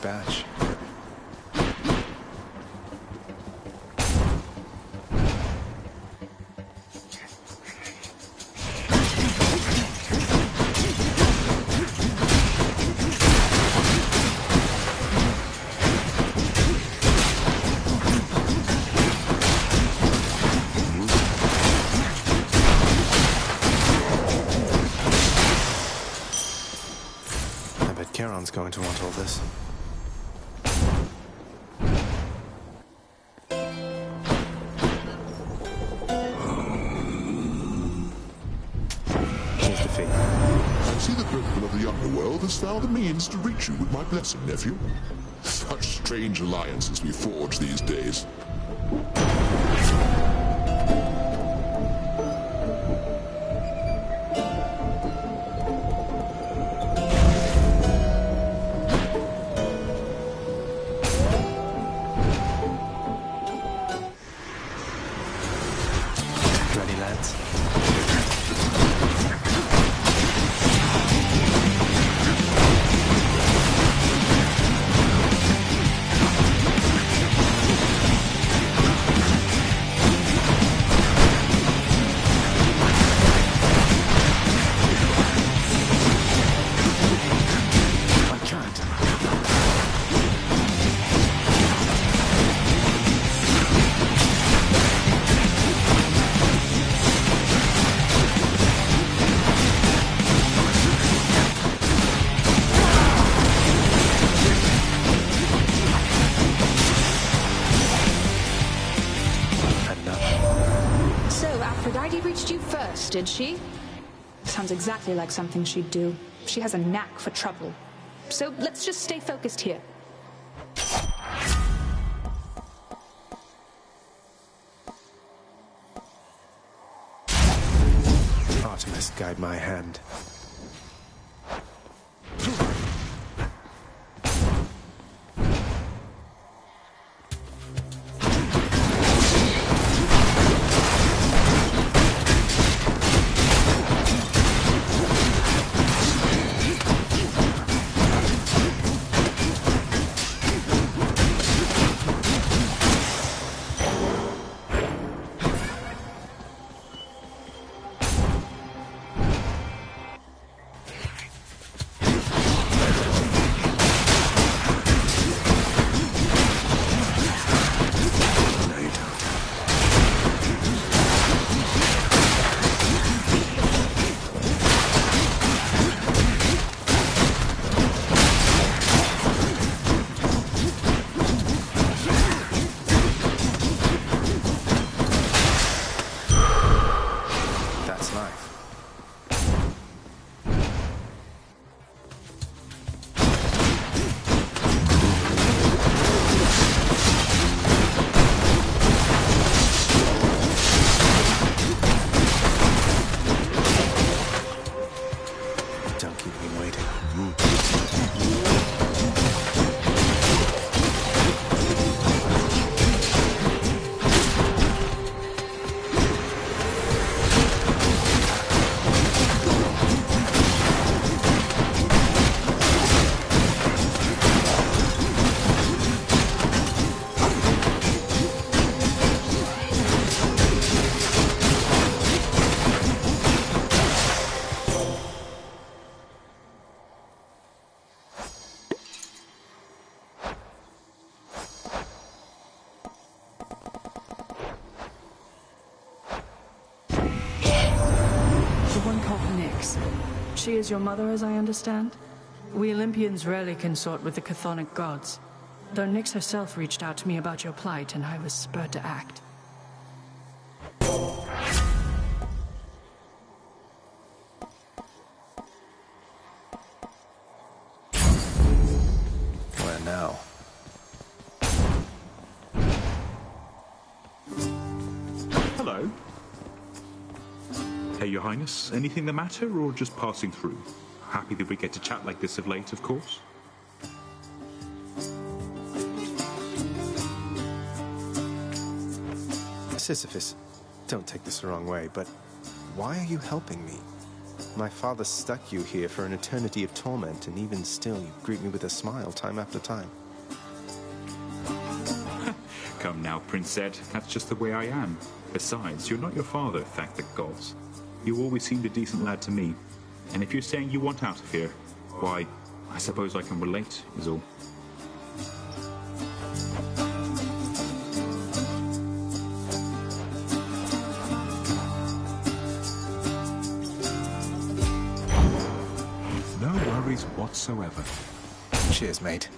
batch. Going to want all this. Here's the fee. I see the Prince of the Underworld has found a means to reach you with my blessing, nephew. Such strange alliances we forge these days. Did she? Sounds exactly like something she'd do. She has a knack for trouble. So let's just stay focused here. Artemis, guide my hand. She is your mother, as I understand? We Olympians rarely consort with the chthonic gods, though Nyx herself reached out to me about your plight, and I was spurred to act. Where now? Hello. Hey, Your Highness, anything the matter, or just passing through? Happy that we get to chat like this of late, of course. Sisyphus, don't take this the wrong way, but why are you helping me? My father stuck you here for an eternity of torment, and even still you greet me with a smile time after time. Come now, Prince Zed. That's just the way I am. Besides, you're not your father, thank the gods. You always seemed a decent lad to me. And if you're saying you want out of here, why, I suppose I can relate, is all. No worries whatsoever. Cheers, mate.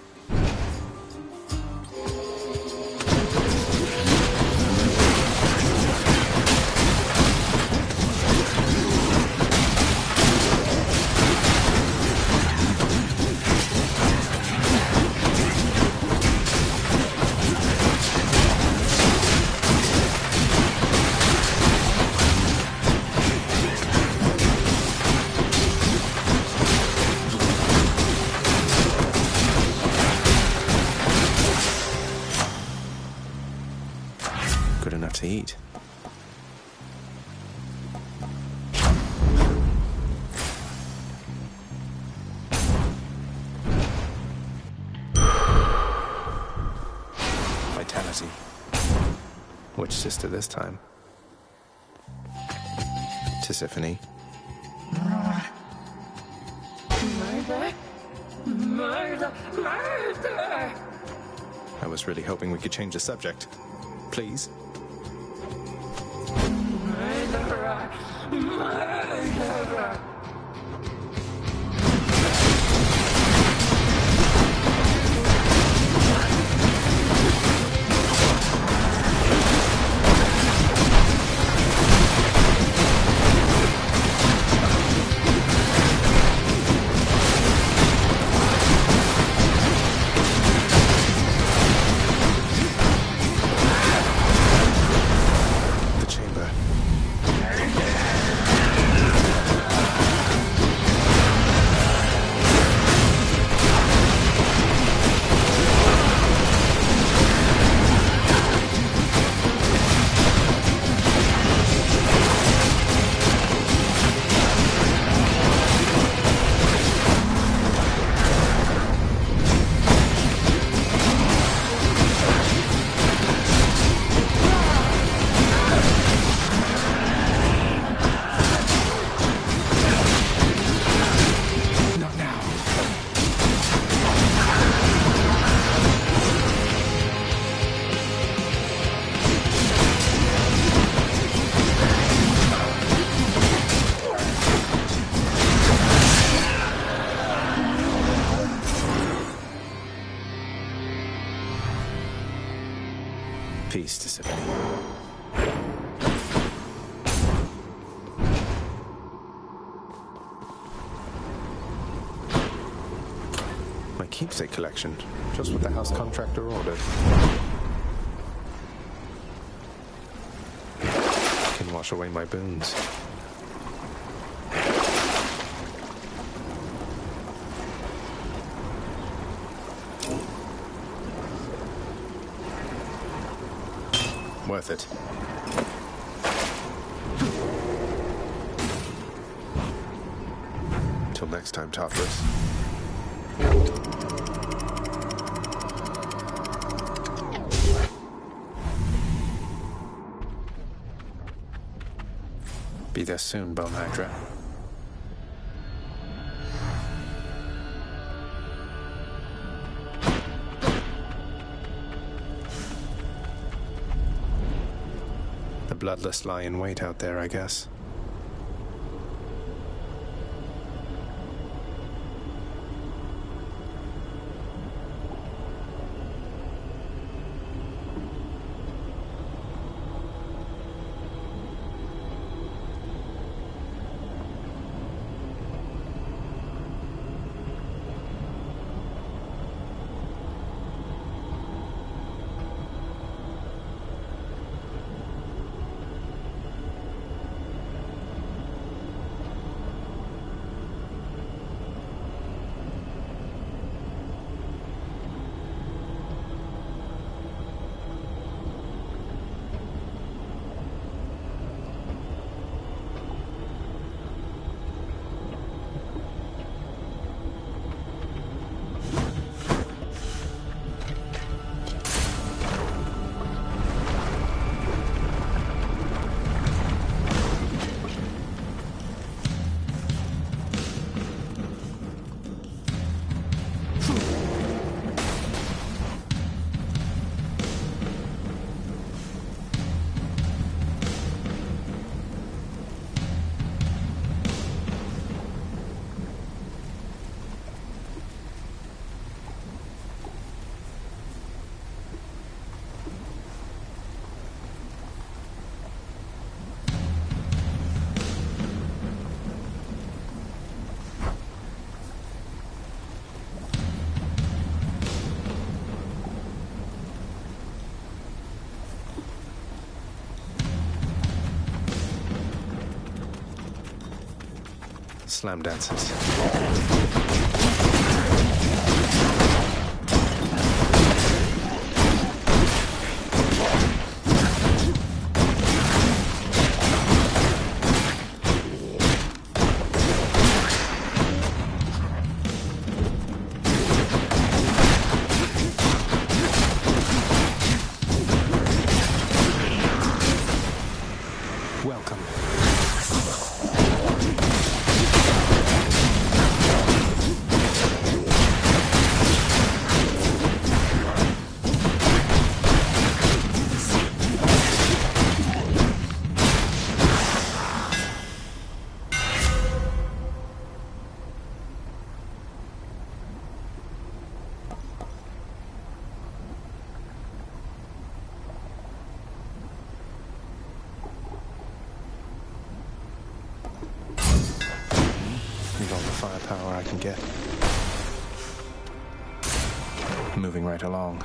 Good enough to eat. Vitality. Which sister this time? Tisiphone. Murder! Murder! Murder! I was really hoping we could change the subject. Please? Murderer! Murderer! Peace, Tisiphone. My keepsake collection. Just what the house contractor ordered. Can wash away my boons. Worth it. Till next time, Tartarus. Be there soon, Bone Hydra. The bloodless lie in wait out there, I guess. slam dancers. Welcome. Need all the firepower I can get. Moving right along.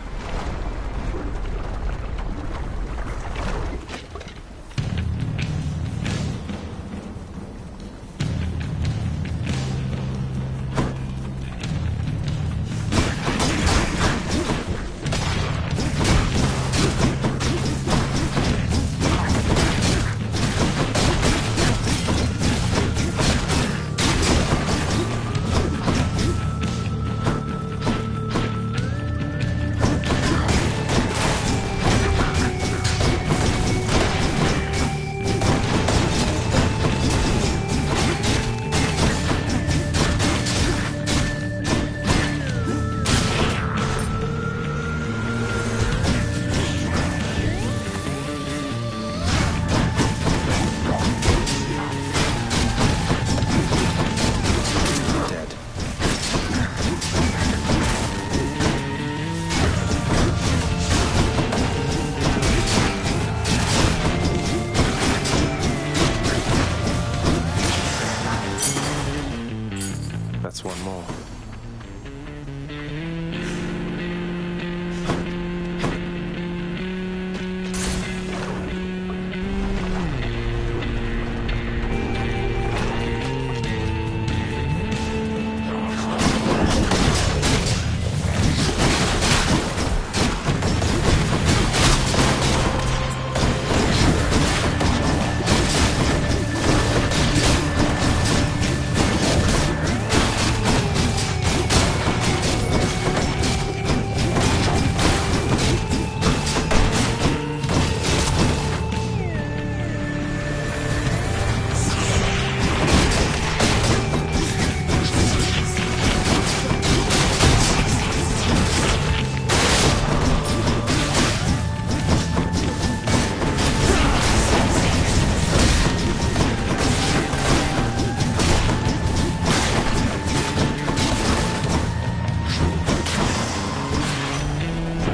That's one more.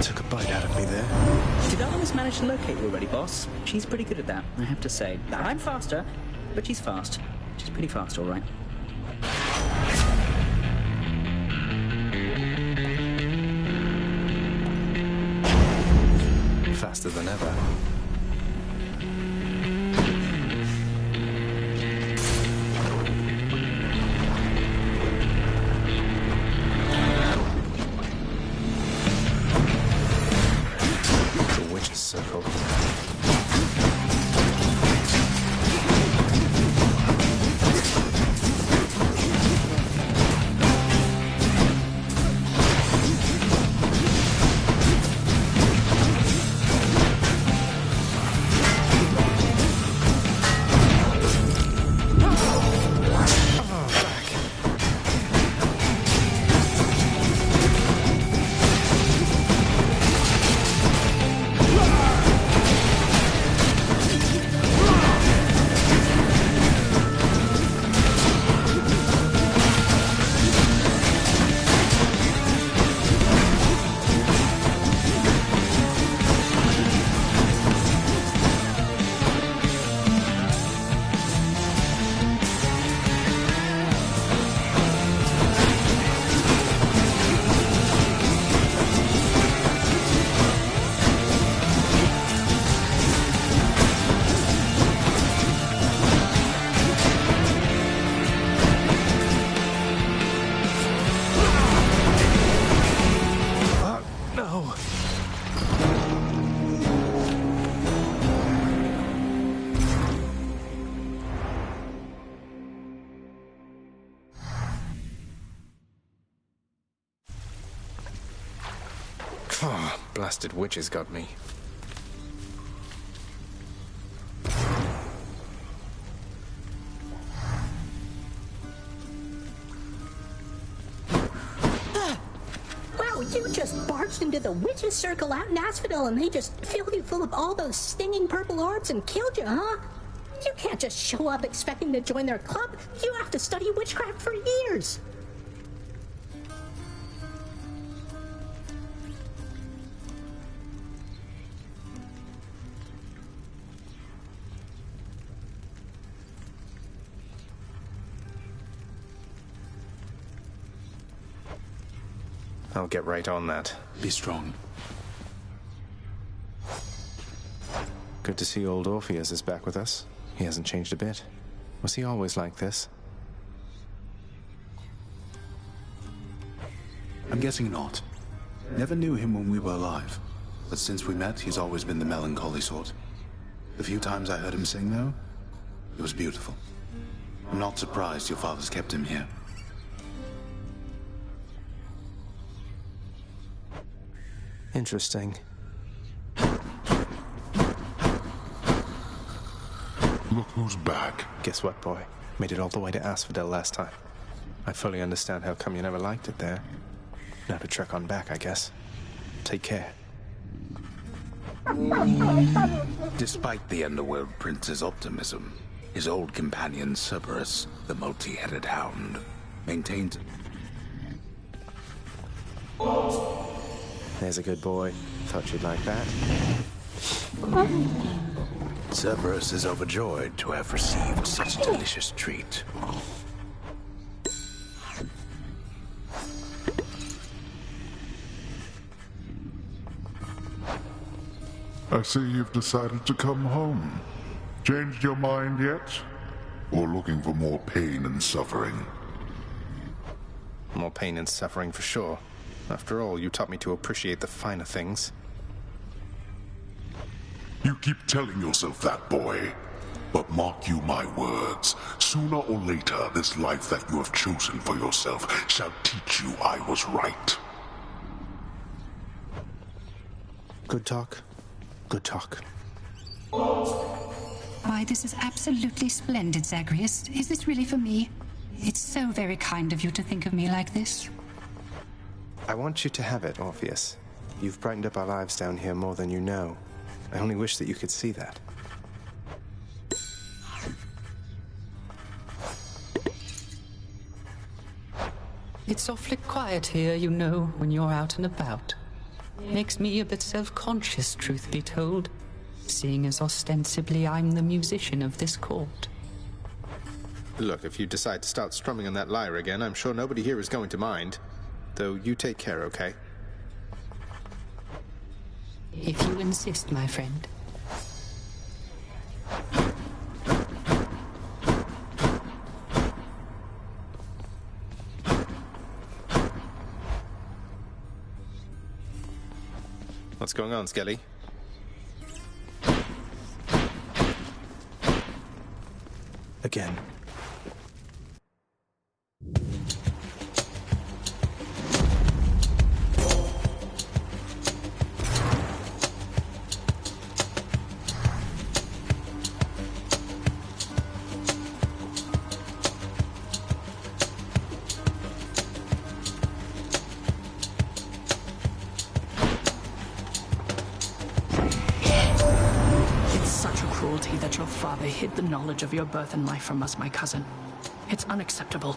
Took a bite out of me there. Did Artemis manage to locate you already, boss? She's pretty good at that, I have to say. I'm faster, but she's fast. She's pretty fast, all right. Faster than ever. The witch's circle. Blasted witches got me. Wow, you just barged into the witches' circle out in Asphodel and they just filled you full of all those stinging purple orbs and killed you, huh? You can't just show up expecting to join their club. You have to study witchcraft for years. I'll get right on that. Be strong. Good to see old Orpheus is back with us. He hasn't changed a bit. Was he always like this? I'm guessing not. Never knew him when we were alive. But since we met, he's always been the melancholy sort. The few times I heard him sing, though, it was beautiful. I'm not surprised your father's kept him here. Interesting. Look who's back. Guess what, boy? Made it all the way to Asphodel last time. I fully understand how come you never liked it there. Now to trek on back, I guess. Take care. Despite the Underworld Prince's optimism, his old companion Cerberus, the multi-headed hound, maintained... There's a good boy. Thought you'd like that. Cerberus is overjoyed to have received such a delicious treat. I see you've decided to come home. Changed your mind yet? Or looking for more pain and suffering? More pain and suffering for sure. After all, you taught me to appreciate the finer things. You keep telling yourself that, boy. But mark you my words, sooner or later this life that you have chosen for yourself shall teach you I was right. Good talk. Good talk. Why, this is absolutely splendid, Zagreus. Is this really for me? It's so very kind of you to think of me like this. I want you to have it, Orpheus. You've brightened up our lives down here more than you know. I only wish that you could see that. It's awfully quiet here, you know, when you're out and about. Makes me a bit self-conscious, truth be told, seeing as ostensibly I'm the musician of this court. Look, if you decide to start strumming on that lyre again, I'm sure nobody here is going to mind. Though you take care, okay? If you insist, my friend. What's going on, Skelly? Again. That your father hid the knowledge of your birth and life from us, my cousin. It's unacceptable.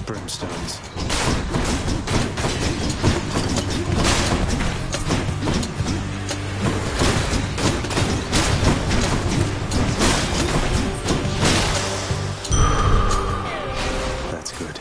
Brimstones. That's good.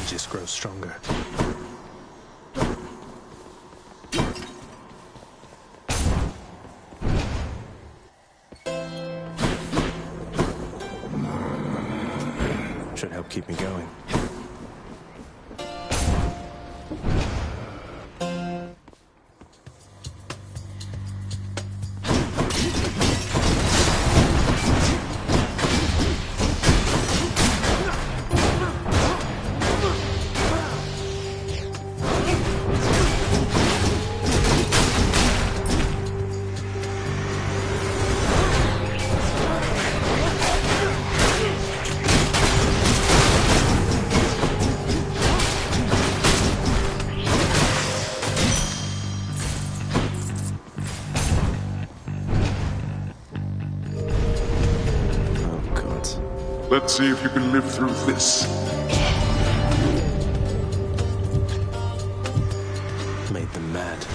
Just grows stronger. Should help keep me going. Let's see if you can live through this. Made them mad.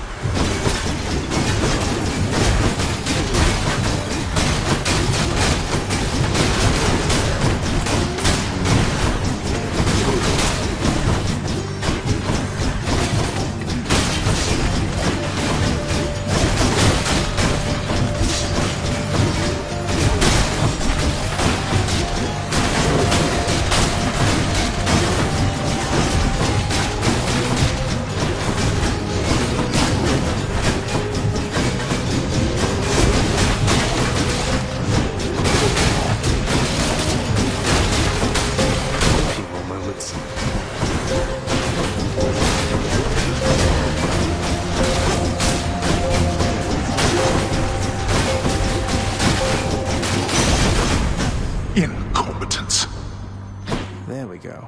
Incompetence. There we go.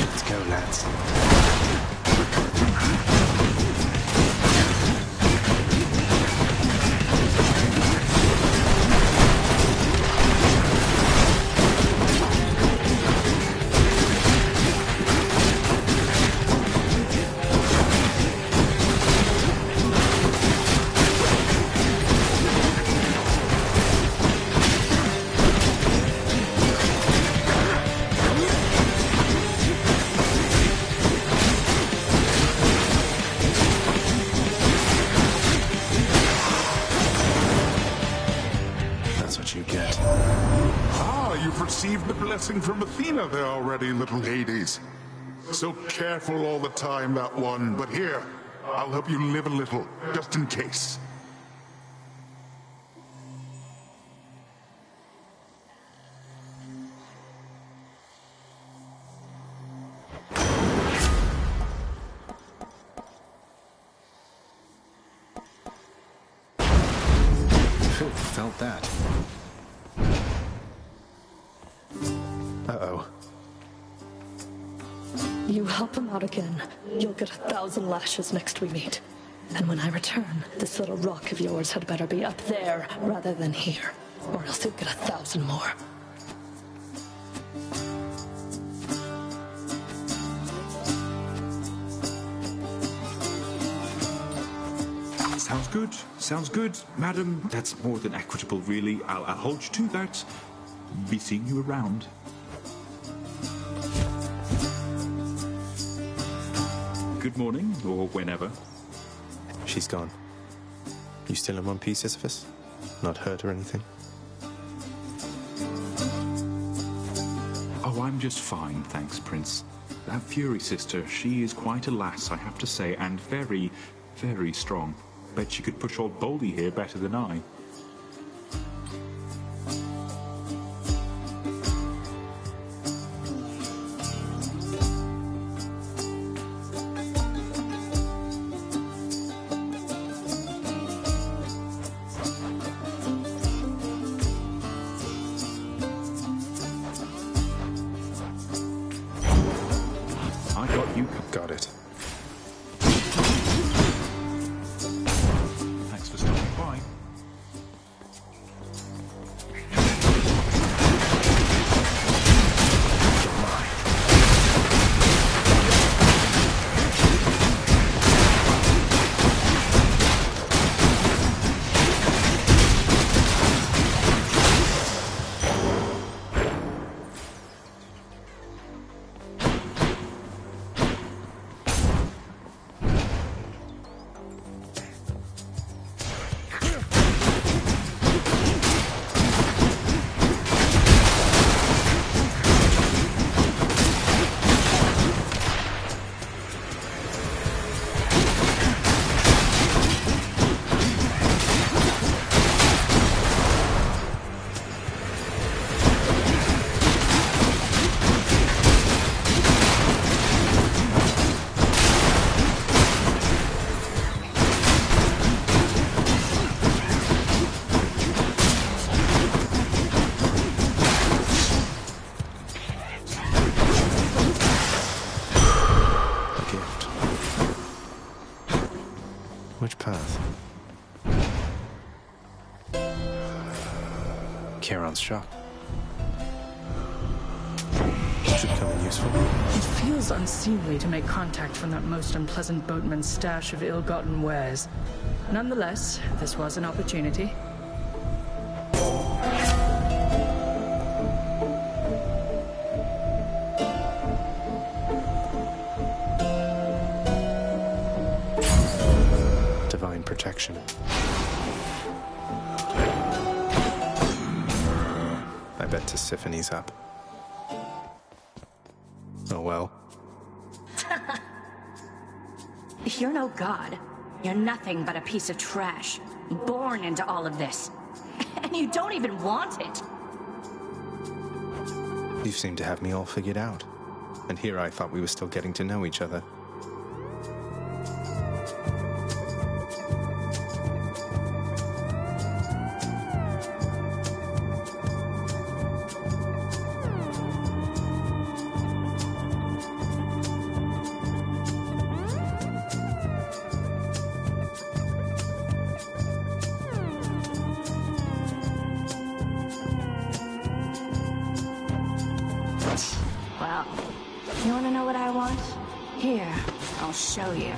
Let's go, lads. You've received the blessing from Athena there already, little Hades. So careful all the time, that one. But here, I'll help you live a little, just in case. Phew, felt that. Uh-oh. You help him out again, you'll get 1,000 lashes next we meet. And when I return, this little rock of yours had better be up there rather than here, or else you'll get 1,000 more. Sounds good. Sounds good, madam. That's more than equitable, really. I'll hold you to that. Be seeing you around. Good morning, or whenever. She's gone. You still in one piece, Sisyphus? Not hurt or anything? Oh, I'm just fine, thanks, Prince. That Fury sister, she is quite a lass, I have to say, and very, very strong. Bet she could push old Boldy here better than I. I got you. Got it. Thanks for stopping by. Which path? Charon's shop. Should come in useful. It feels unseemly to make contact from that most unpleasant boatman's stash of ill-gotten wares. Nonetheless, this was an opportunity. Divine protection. I bet Tisiphony's up. Oh well. You're no god. You're nothing but a piece of trash. Born into all of this. And you don't even want it. You seem to have me all figured out. And here I thought we were still getting to know each other. Well, you want to know what I want? Here, I'll show you.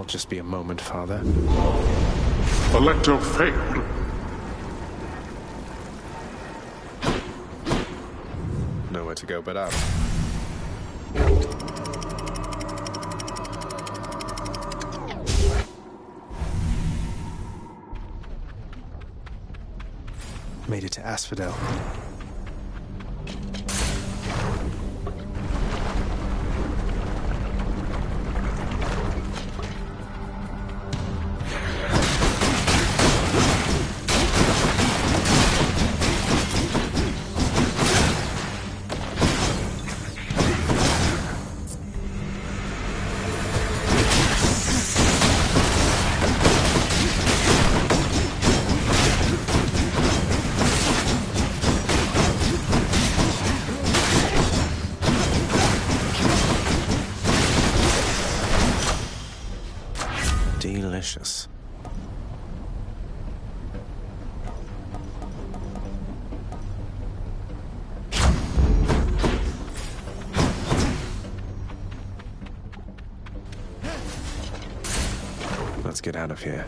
I'll just be a moment, Father. Electo failed. Nowhere to go but up. Made it to Asphodel. Delicious. Let's get out of here.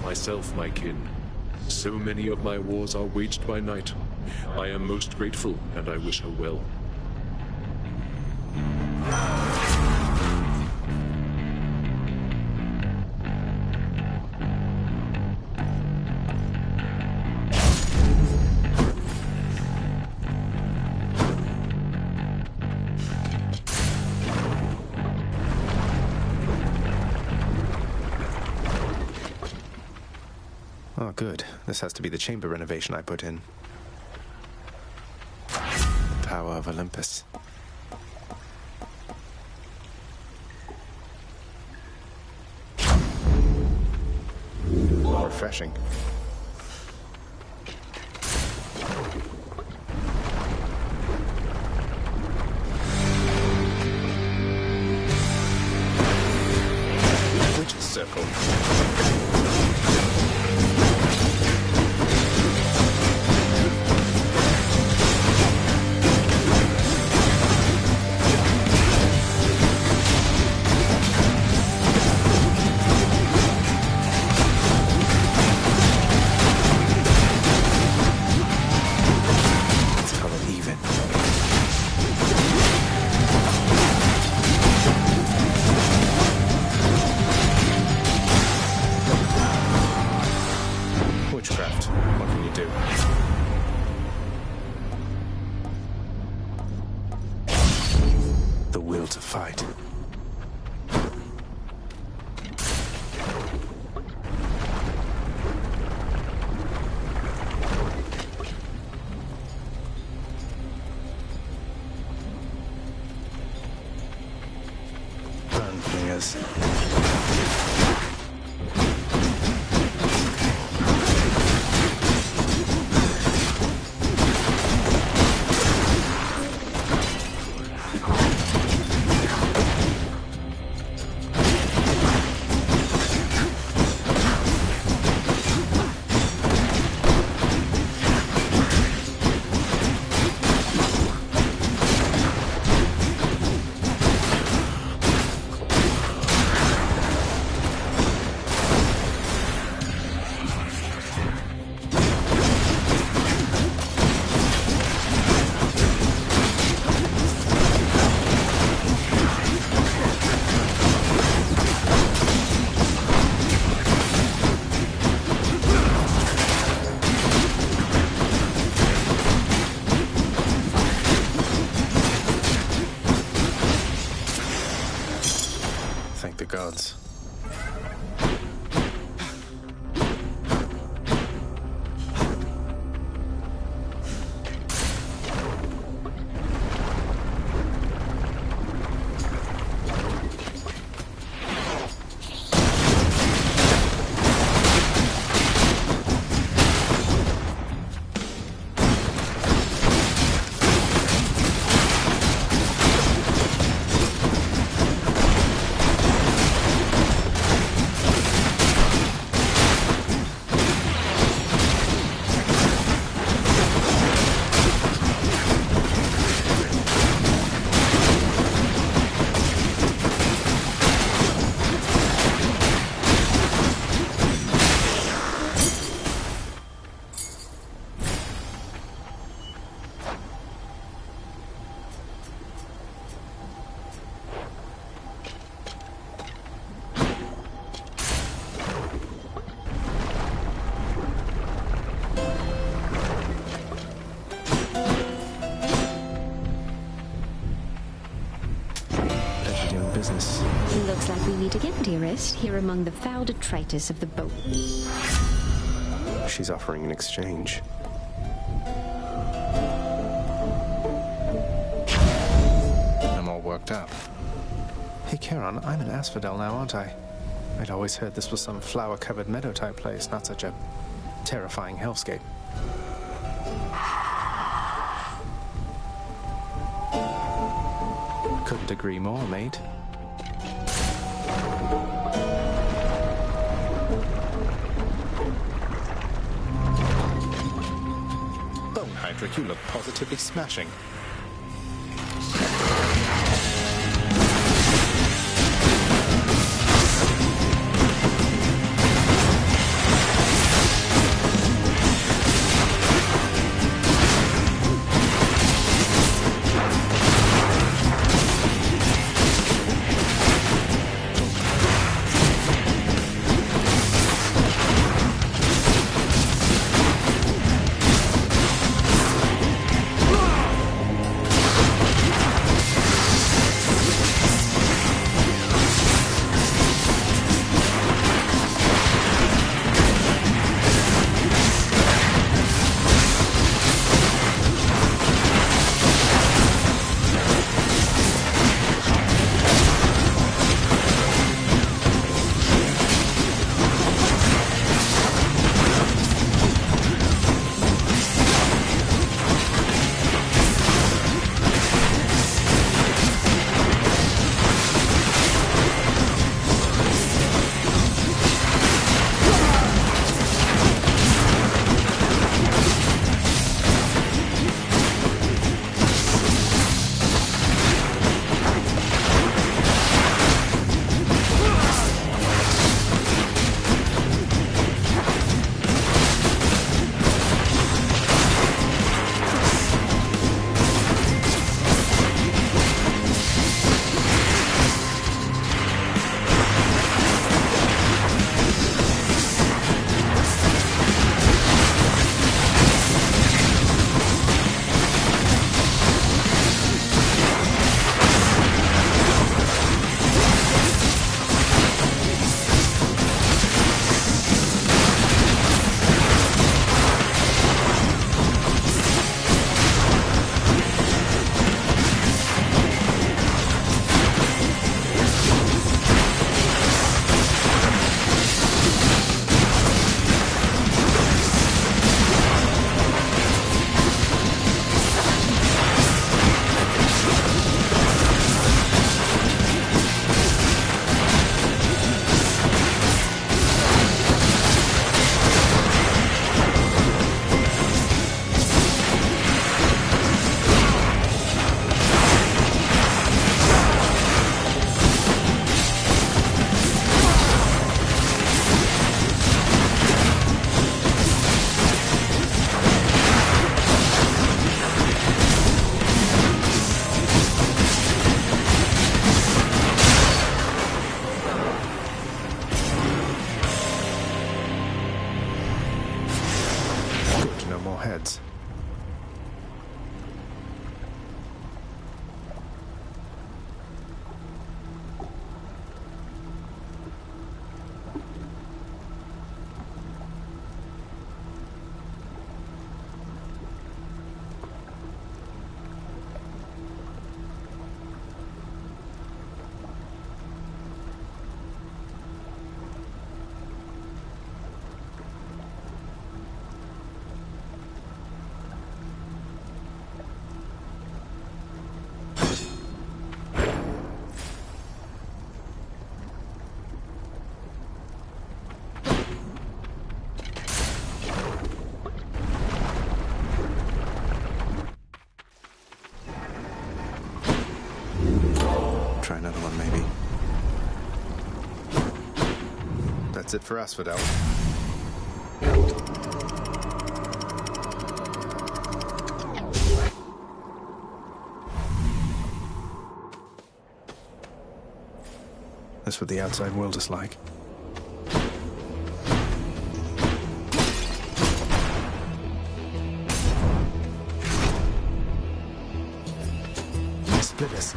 Myself, my kin. So many of my wars are waged by night. I am most grateful, and I wish her well. Oh, good. This has to be the chamber renovation I put in. Power of Olympus. Refreshing. Witch's circle. To fight. Burn players. Thank the gods. business. Looks like we meet again, dearest, here among the foul detritus of the boat. She's offering an exchange. I'm all worked up. Hey, Charon, I'm an asphodel now, aren't I? I'd always heard this was some flower-covered meadow-type place, not such a terrifying hellscape. Couldn't agree more, mate. Bone Hydric, you look positively smashing. heads. Try another one, maybe. That's it for Asphodel. That's what the outside world is like. Split us.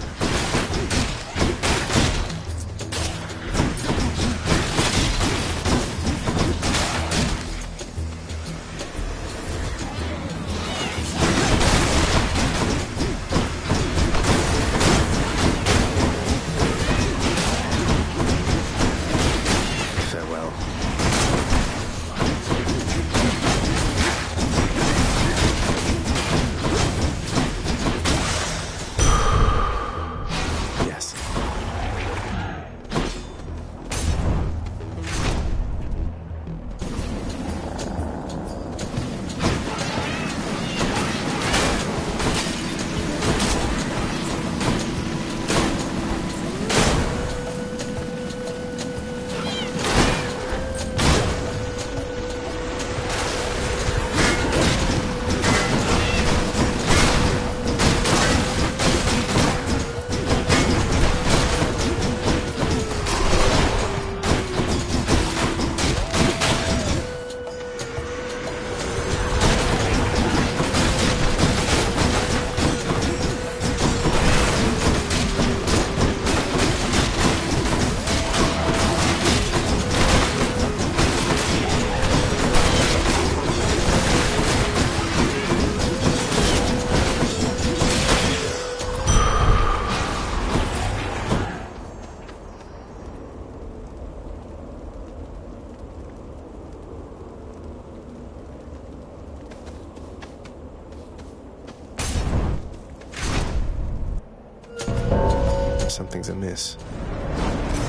Something's amiss.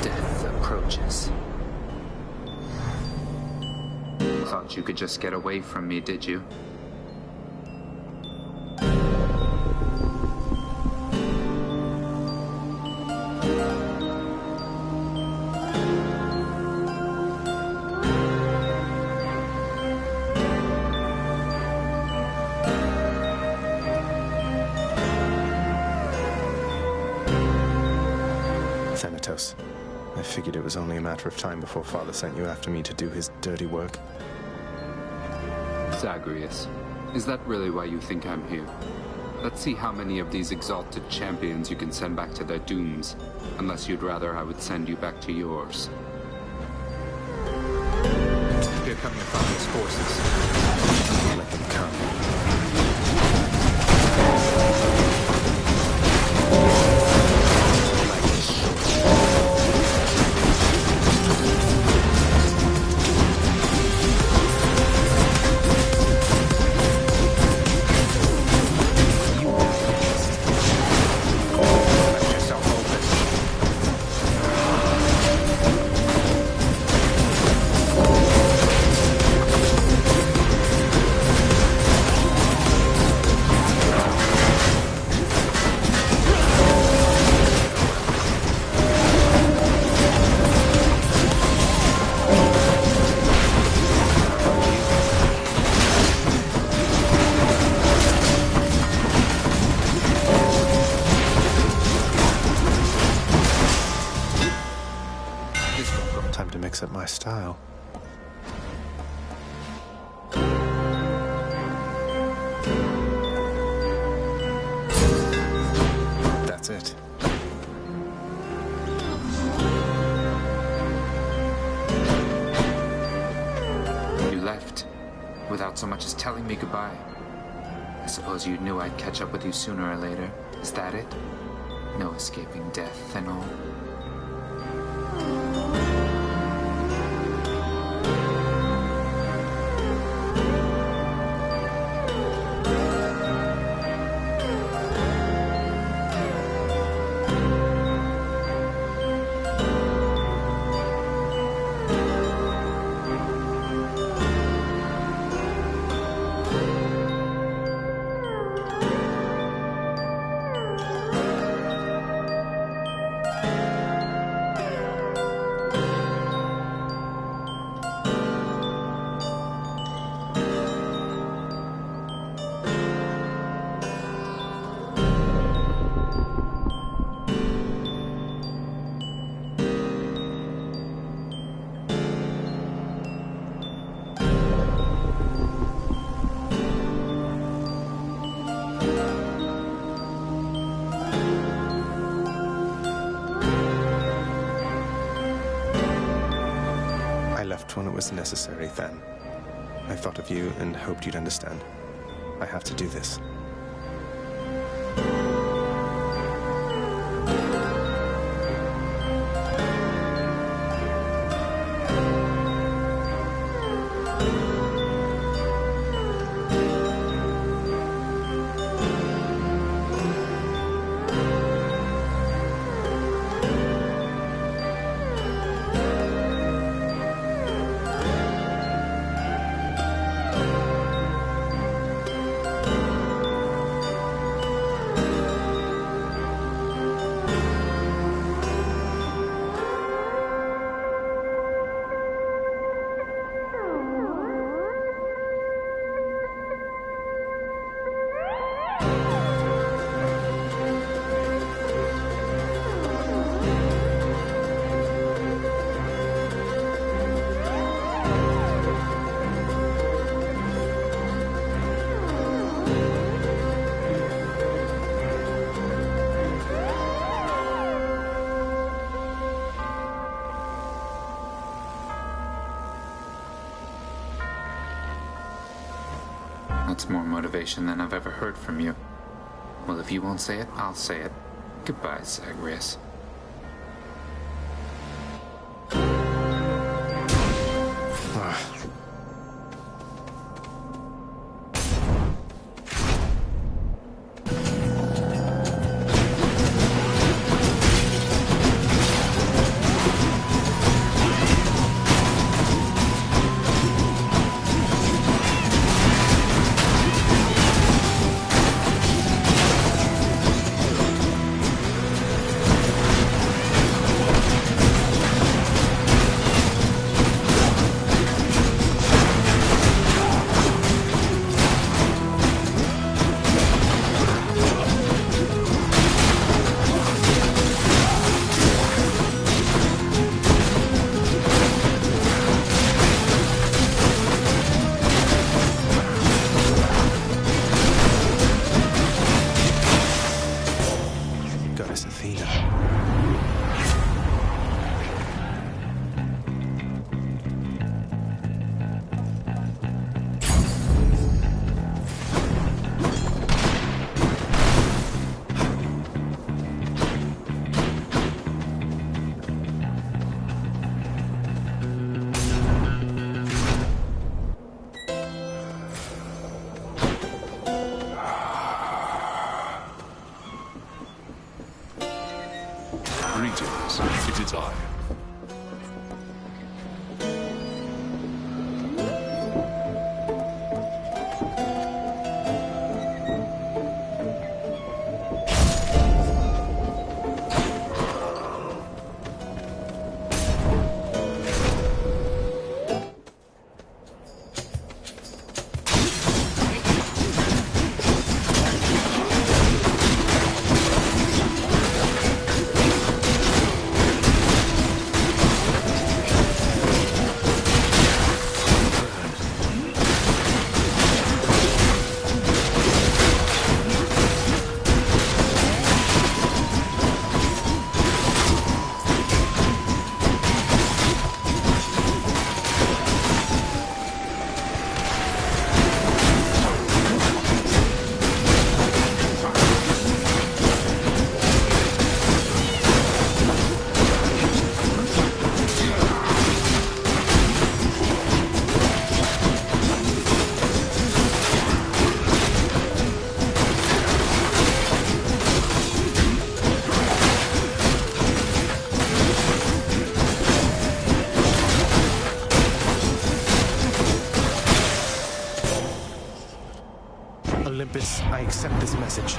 Death approaches. Thought you could just get away from me, did you? Thanatos. I figured it was only a matter of time before Father sent you after me to do his dirty work. Zagreus, is that really why you think I'm here? Let's see how many of these exalted champions you can send back to their dooms, unless you'd rather I would send you back to yours. Here come your father's forces. Let them come. Up my style. That's it. You left without so much as telling me goodbye. I suppose you knew I'd catch up with you sooner or later. Is that it? No escaping death and all. When it was necessary, then. I thought of you and hoped you'd understand. I have to do this. That's more motivation than I've ever heard from you. Well, if you won't say it, I'll say it. Goodbye, Zagreus. Goddess Athena. Greetings, it is I. Olympus, I accept this message.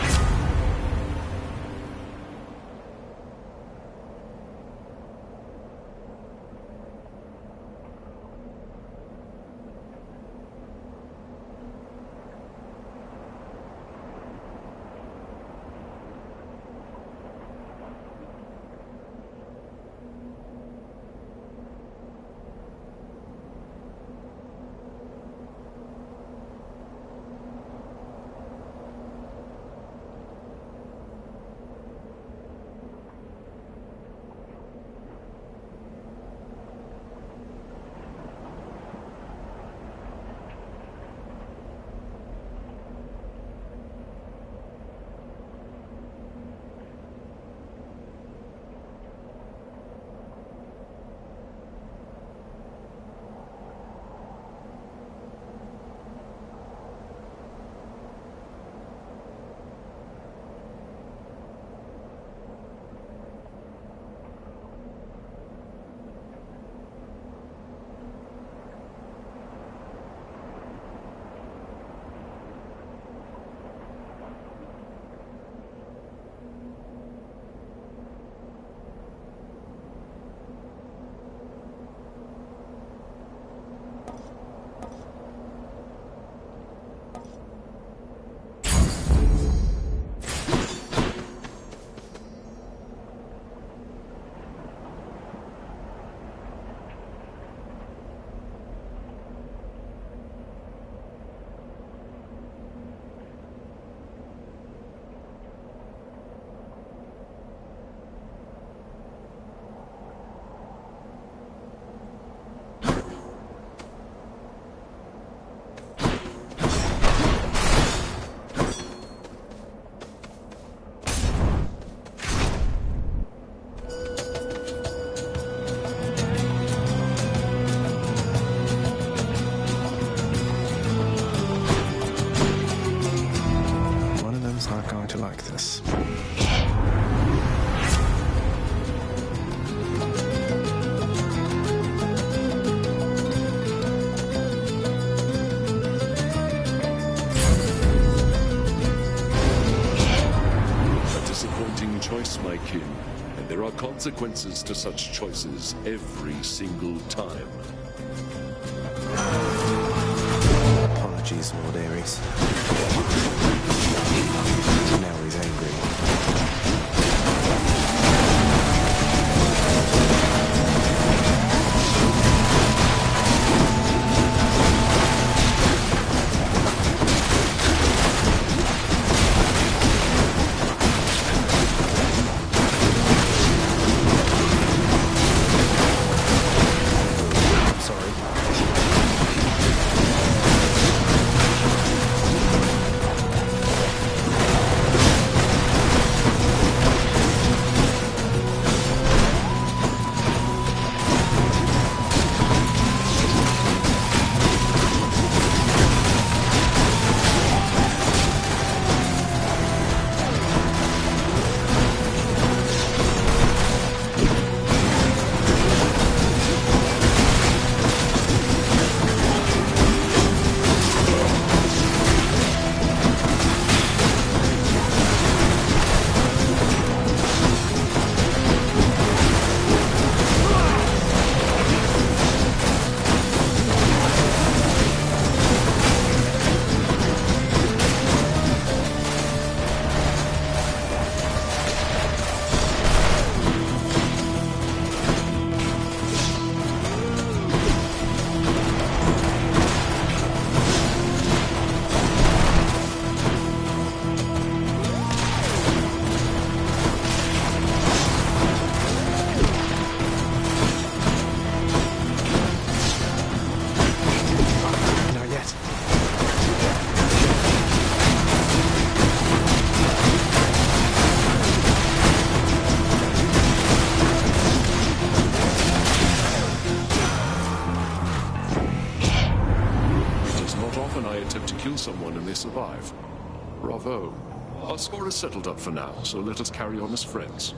Not going to like this. A disappointing choice, my kin, and there are consequences to such choices every single time. Apologies, Lord Ares. Now he's angry. someone and they survive. Bravo. Our score is settled up for now, so let us carry on as friends.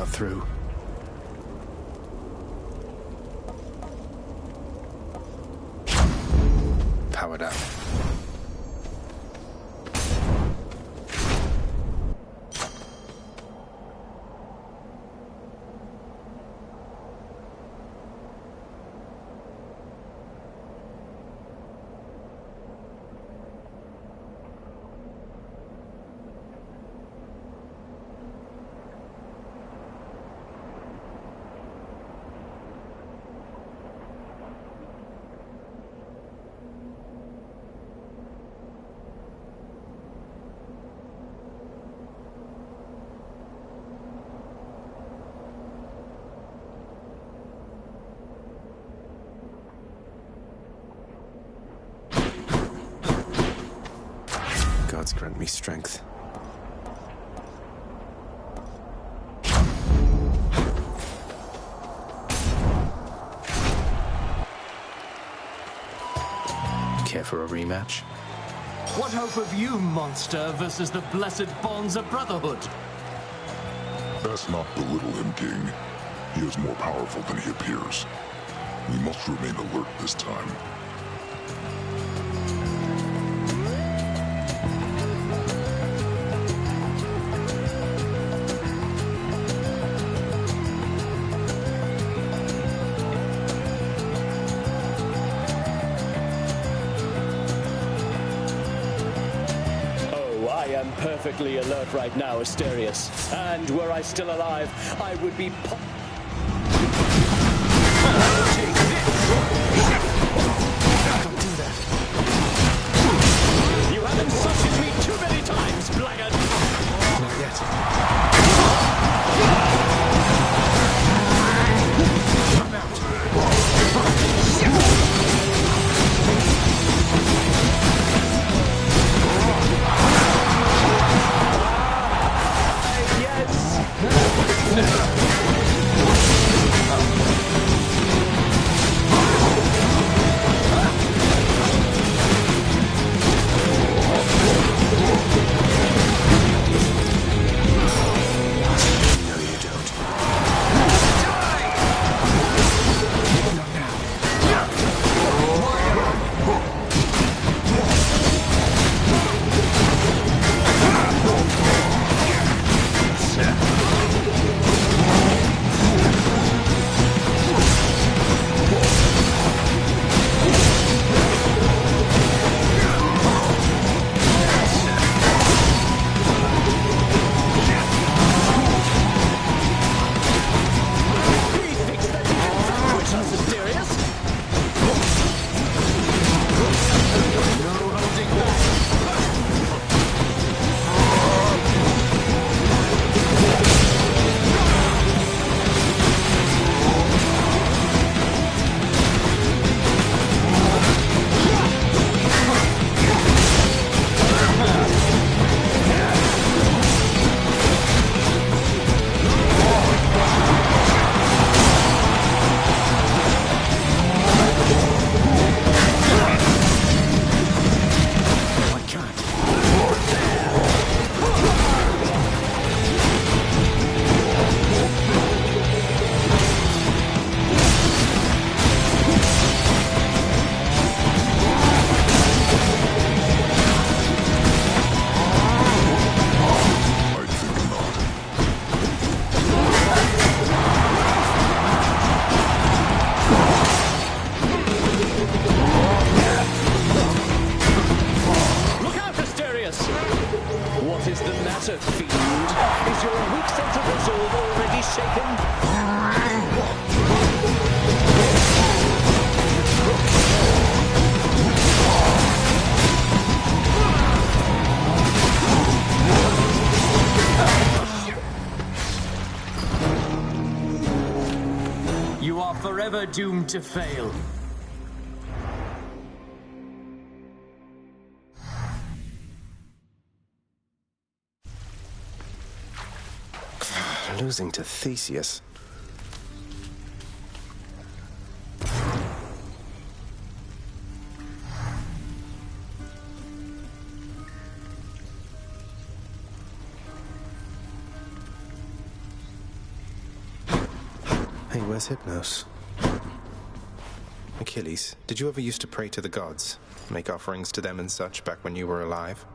Through. Powered up. Gods grant me strength. Care for a rematch? What hope have you, monster, versus the blessed bonds of brotherhood? Best not belittle him, King. He is more powerful than he appears. We must remain alert this time. Perfectly alert right now, Asterius. And were I still alive, I would be Don't do that. You have insulted me too many times, blackguard! Not yet. I'm out. Yes! doomed to fail. Losing to Theseus. Hey, where's Hypnos? Achilles, did you ever used to pray to the gods? Make offerings to them and such back when you were alive?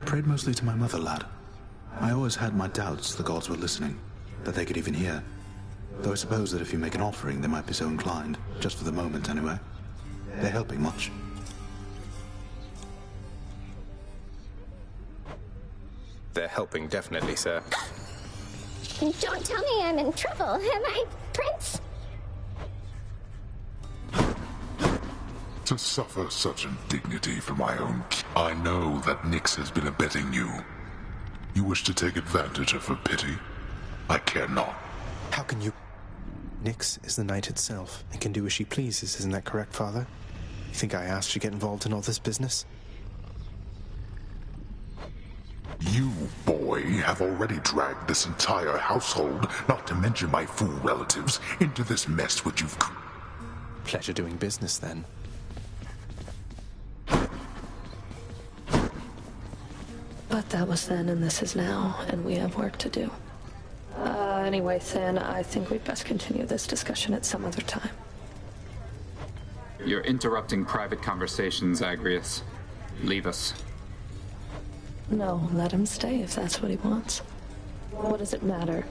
Prayed mostly to my mother, lad. I always had my doubts the gods were listening, that they could even hear. Though I suppose that if you make an offering, they might be so inclined, just for the moment anyway. They're helping much. They're helping, definitely, sir. Don't tell me I'm in trouble, am I, Prince? To suffer such indignity for my own I know that Nyx has been abetting you. You wish to take advantage of her pity? I care not. How can you... Nyx is the night itself, and can do as she pleases, isn't that correct, Father? You think I asked you to get involved in all this business? You, boy, have already dragged this entire household, not to mention my fool relatives, into this mess which you've... Pleasure doing business, then. But that was then and this is now, and we have work to do. Anyway, Thin, I think we'd best continue this discussion at some other time. You're interrupting private conversations, Agrius. Leave us. No, let him stay if that's what he wants. What does it matter?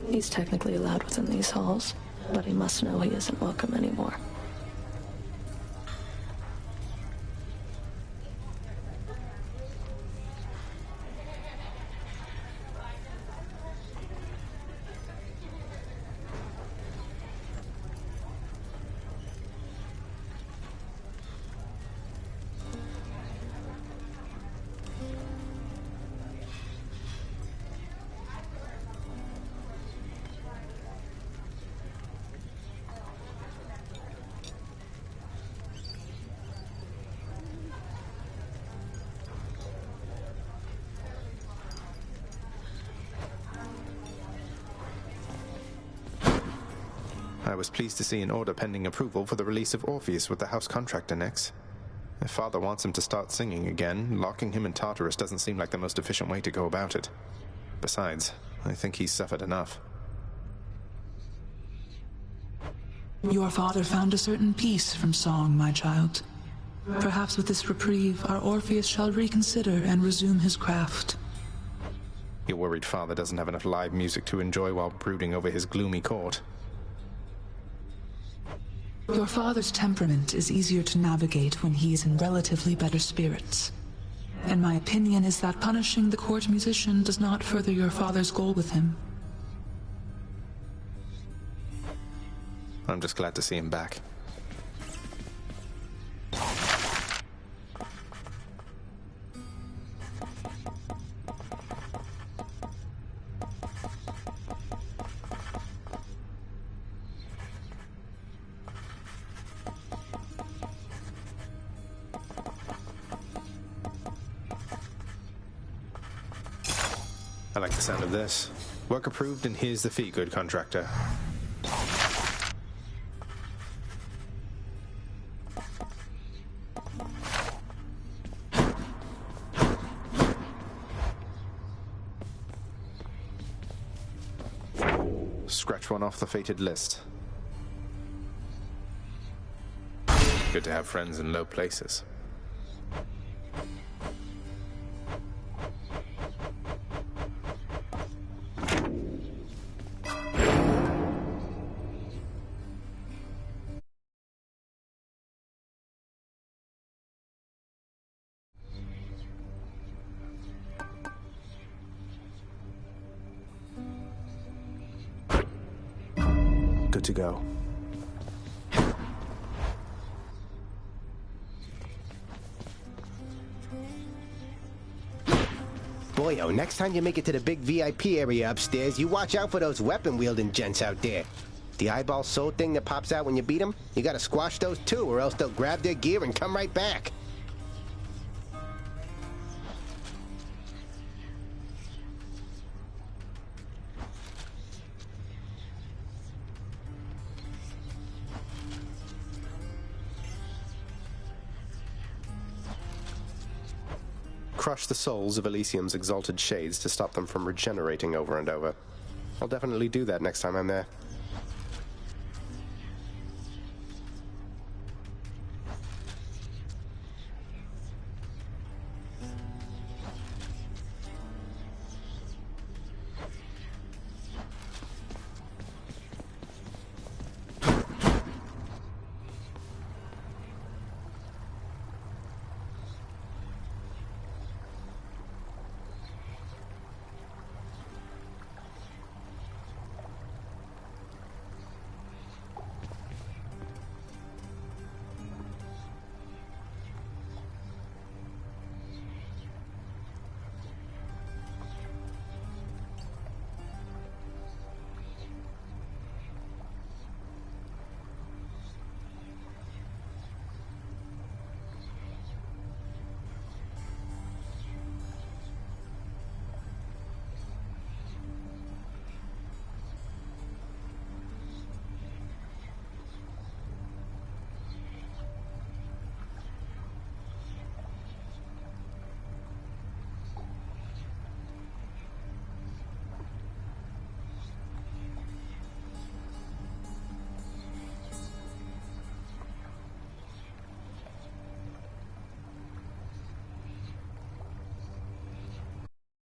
He's technically allowed within these halls, but he must know he isn't welcome anymore. I was pleased to see an order pending approval for the release of Orpheus with the house contractor next. If Father wants him to start singing again, locking him in Tartarus doesn't seem like the most efficient way to go about it. Besides, I think he's suffered enough. Your father found a certain peace from song, my child. Perhaps with this reprieve, our Orpheus shall reconsider and resume his craft. You're worried Father doesn't have enough live music to enjoy while brooding over his gloomy court. Your father's temperament is easier to navigate when he is in relatively better spirits. And my opinion is that punishing the court musician does not further your father's goal with him. I'm just glad to see him back. I like the sound of this. Work approved, and here's the fee, good contractor. Scratch one off the fated list. Good to have friends in low places. Good to go. boyo, next time you make it to the big VIP area upstairs, you watch out for those weapon-wielding gents out there. The eyeball soul thing that pops out when you beat them, you gotta squash those too, or else they'll grab their gear and come right back. Crush the souls of Elysium's exalted shades to stop them from regenerating over and over. I'll definitely do that next time I'm there.